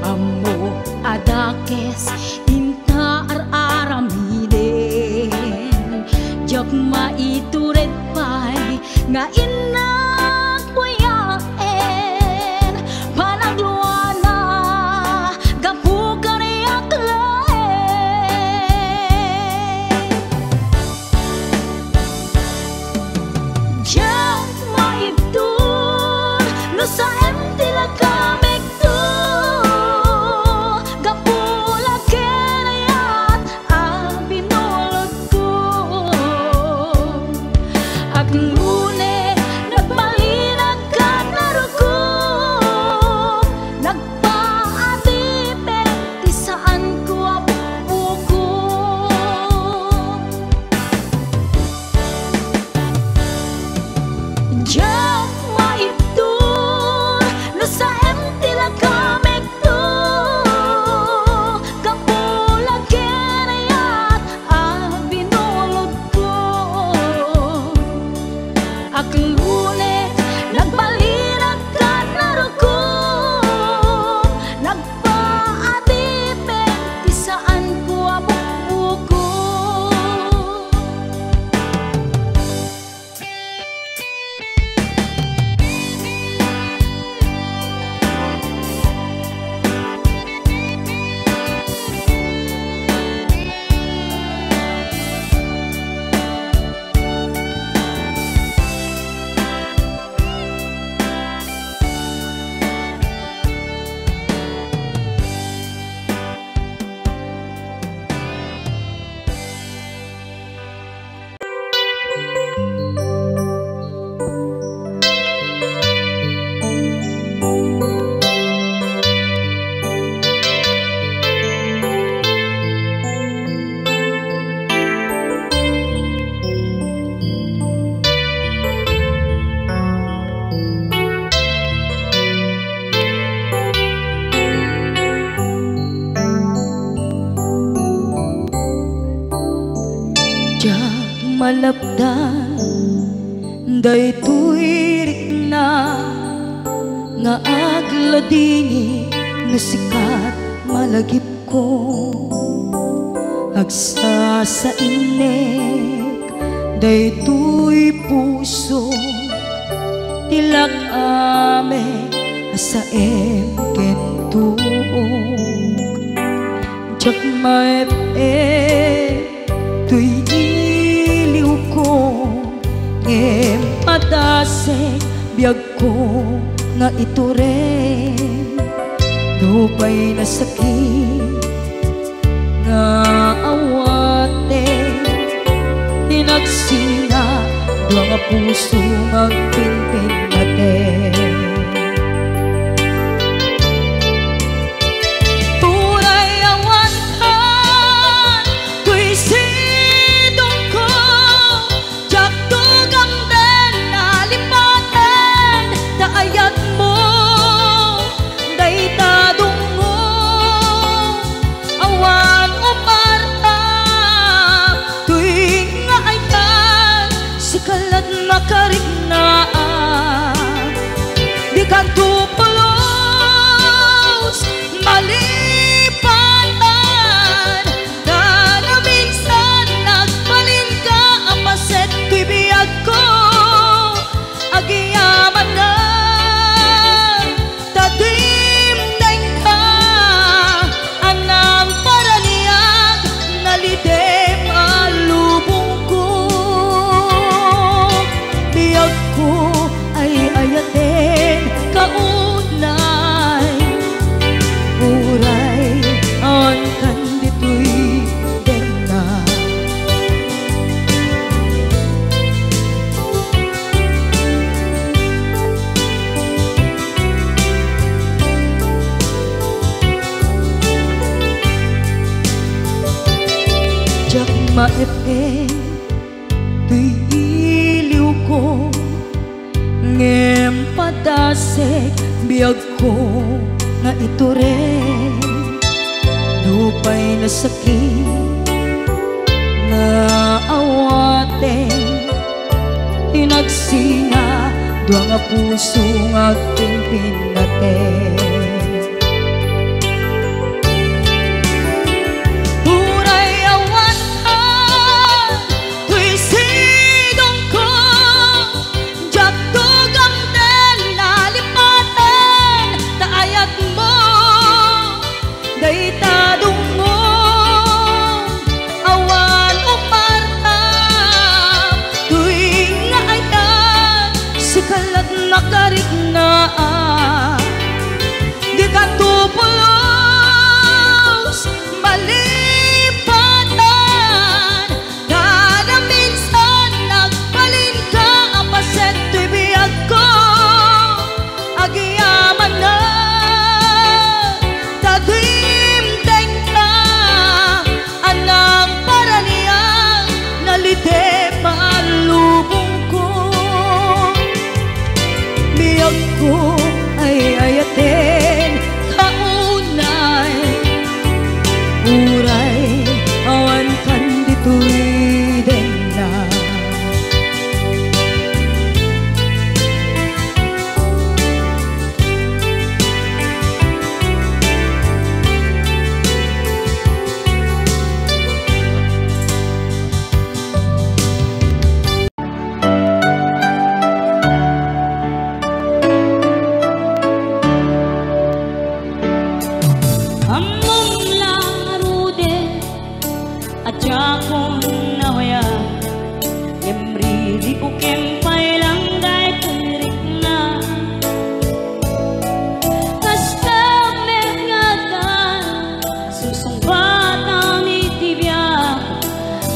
amo adakes inta aramiden. Jak maituret pay nga inak buyaen, panagluana gapu kaniyak laen. Jak maibdol no sa tila kamek to, gapula ken malapdan daytoy rikna nga agladini nga sikat malagip ko agsa sa inek daytoy puso tilak ame asaem kentuog jak maep tuy iliw ko ngem padasek biyag ko nga ito rin dupay na sakit nga awate hinagsina dua nga puso magpinpin natin puray awantan tuy sidong ko jak tugang den nalipaten taayat mo daytadong mo awan umarta tuy nga ayan sikalat makarignaang di kan tupulos malipatan na minsan nagbalin ka apaset tuy biyag ko agiyaman na tadimdeng ka anang paraniyag nalidem alubong ko biyag ko ay ayatin kaunay uray ang kandito'y dena jak maepe tuy iliw ko ngem padasek biyag ko nga ito rin dupay na sakit nga awate hinagsina dua nga puso nga pimpin natin puray awantan tuy sidong ko jak tugang den nalipaten taayat mo daytadong mo awan umarta tuy nga ayan sikalat makarignaang di ka tupulos malipatan kada minsan nagbalin ka apaset tuy biyag ko agiyaman na tadimdeng ka anang paraniyang nalidem alubong ko biyag ko ay ayatin kaunay uray awan kandito'y dena among larude at jakong nawaya emriri ko kempay lang dahil kumirik na kasta mergagan susumbat ang itibya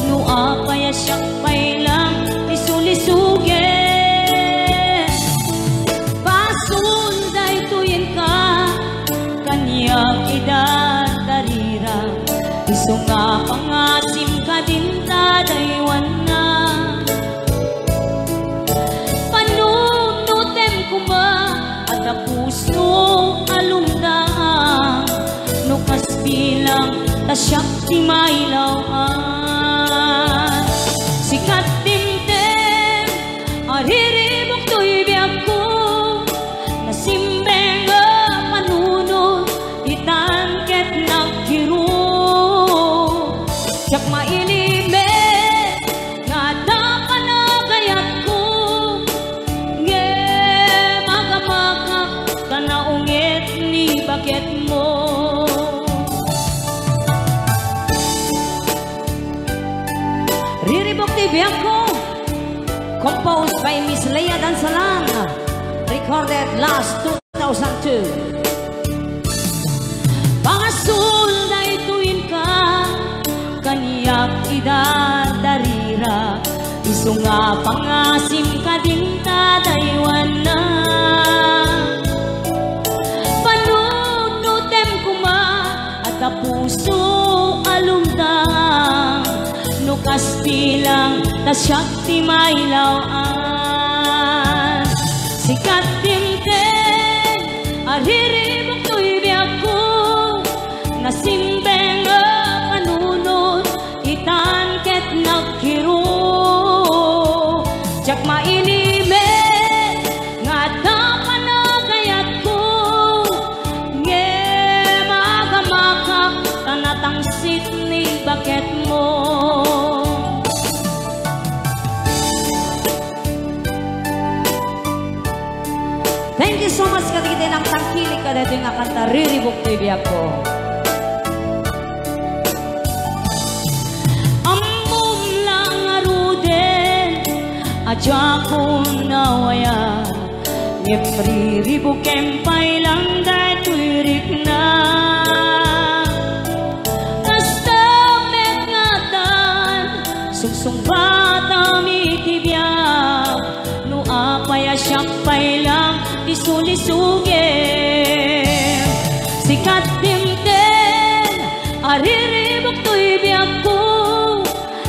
no apaya siyak pay lang lisulisuge pasunday tuyin ka kanyak idat darira iso nga pangasim ka din tadaywan na panunutem ko ba at ang puso alumdaan no kas bilang tasyak di mailawan sikat by Miss Leia Dansalang, recorded last 2002. Pangasul na ituin ka, kaniyak idadarira, iso nga pangasim ka din tadaywan na. Panunutem kuma at a puso alumdang, no kastilang tasyakti mailawaan. Sikat timten, ariribok to'y biyak ko, nasimbeng panunod, itan ket nagkiro. Jak mailimen, nga tapanagayat ko, nge magamakak, tanatangsit ni baket mo. Thank you so much katigitay ng tangkilik ka dito nga kanta riribok to'y biyak ko. Ambom lang aruden adya ko nawaya, ngem riribok empay lang dato'y rikna. Kastamek ngatan sugsong bata mitibyak, no apaya siyakpay lang lisulisugin. Sikat timten, ariribok to'y biyak ko,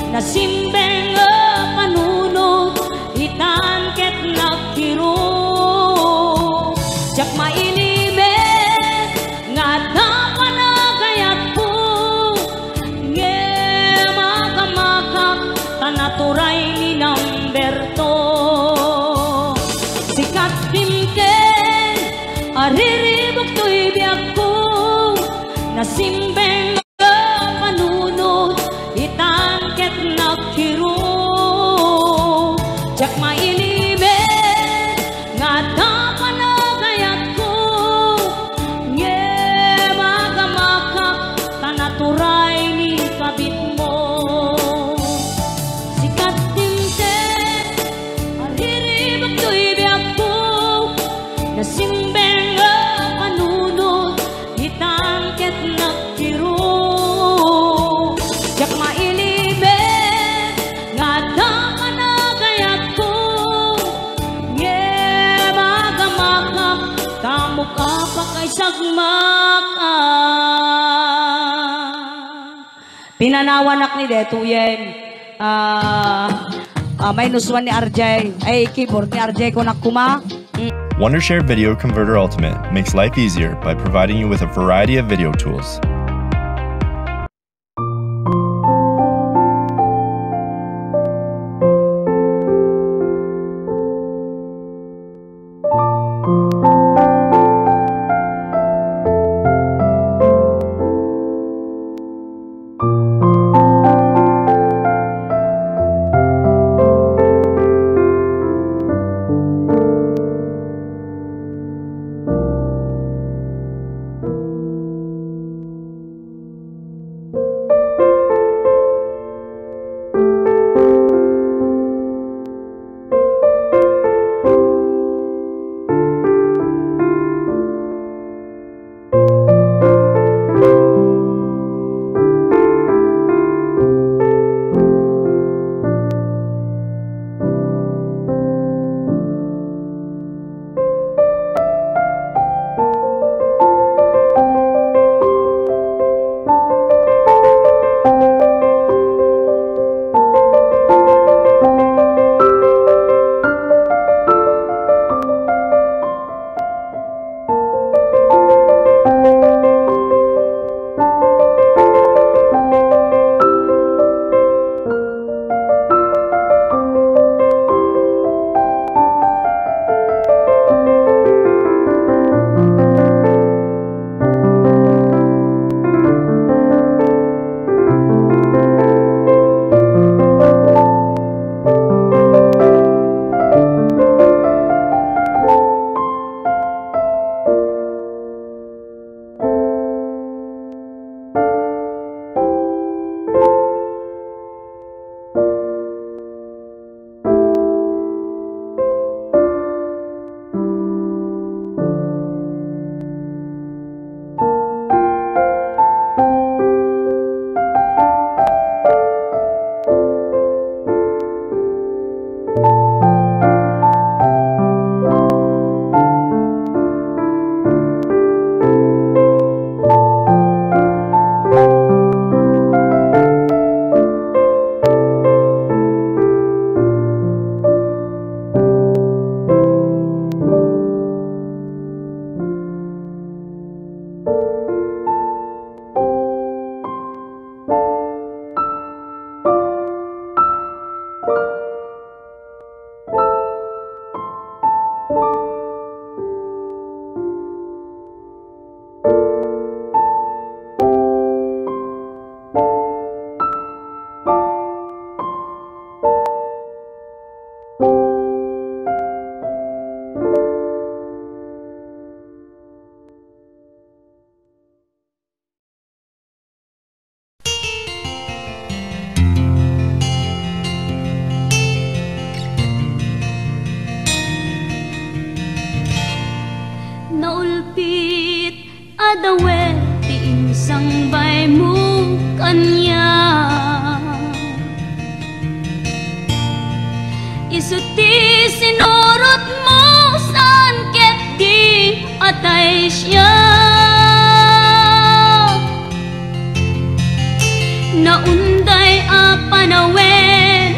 nasimbeng panunod, itan ket nagkiro. Jak mailimen, nga tapanagayat po, nge magamakak, tanaturay ni Namberto. Sikat timten, ariribok to'y biyak ko, nasimbeng panunod, itan ket nagkiro. Jak mailimen, nga tapanagayat ko, nge magamakak, tanaturay ni kabit mo. Sikat timten, ariribok to'y biyak ko, nasimbeng panunod, itan ket nagkiro. Jak mailimen, nga tapanagayat ko, nge magamakak, kamukha pa kay sagmakan. Pinanawanak ni Detuyen, minus 1 ni RJ, ay keyboard ni RJ ko nakuma. Wondershare Video Converter Ultimate makes life easier by providing you with a variety of video tools. adawe ti insang bay mo kanya. Isuti sinurot mo saan ket di atay siya. Naunday a panawen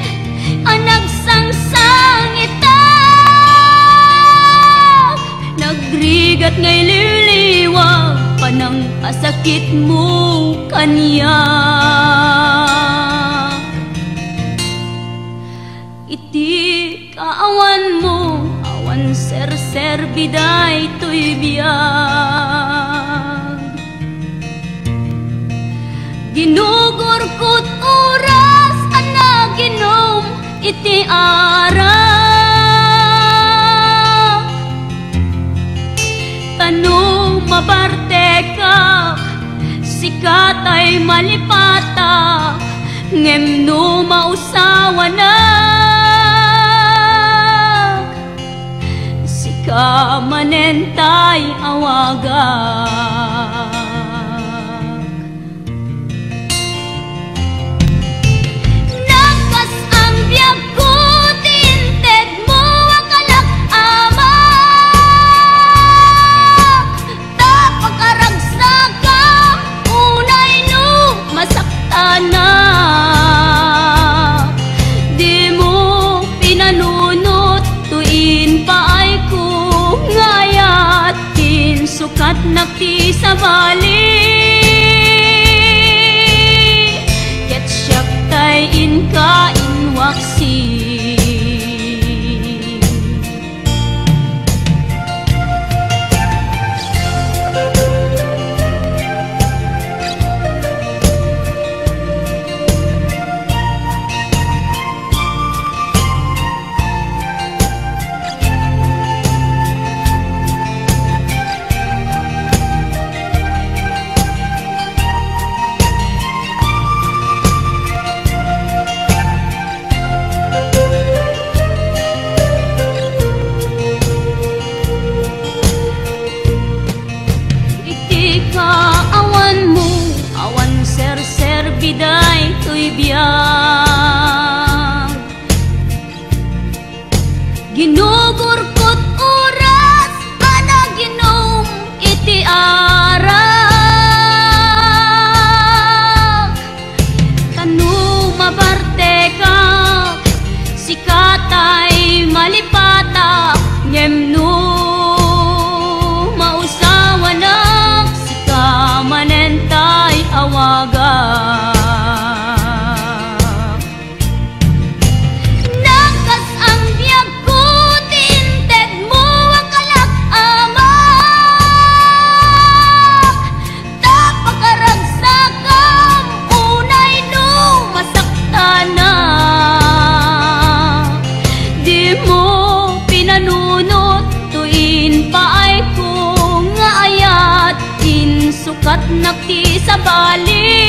ang nagsangsang itak, nagrigat ngay liliwag panang asakit mo kanya. Iti kaawan mo awan ser-ser biday to'y biyag, ginugurkot oras ana ginom iti ara. Tanong mabarte ka sikat ay malipata, ngem no mausawa na sika manentay awagak. Di mo pinanunot tuin paay ko ngayatin sukat nakti sa bali. Ket siyak tay inka inwaksi. Awan mo, awan ser-ser biday to'y biyag, ginugurkot oras ana ginom iti ara. Tanong mabarte ka sikatay malipata, ngem no mausawa na manentay awagak. Nakas ang biyag ko tinted mo ang kalak-amak, tapagaragsakam unay no masaktana. Di mo pinanunot tuin paay ko nga ayat sukat nakti sa bali.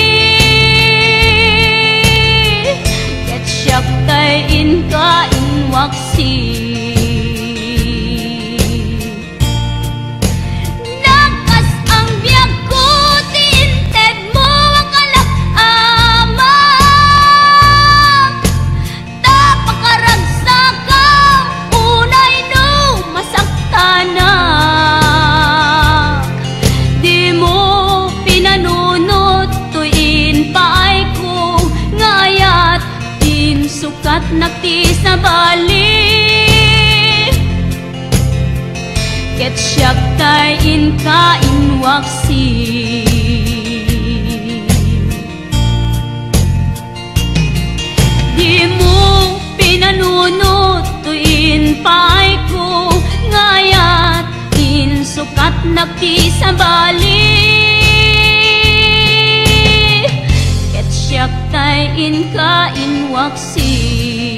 Ket siyak tay inka inwaksi. Nakas ang biyag ko tinted mo ang kalak-amak, tapagaragsakam unay no masaktana. Di mo pinanunot tuin paay ko ngayat din sukat nakti sa bali. Ket siyak tay inka inwaksi. Di mo pinanunot tuin paay ko ngayat din sukat nakti sa bali. Ket siyak tay inka inwaksi.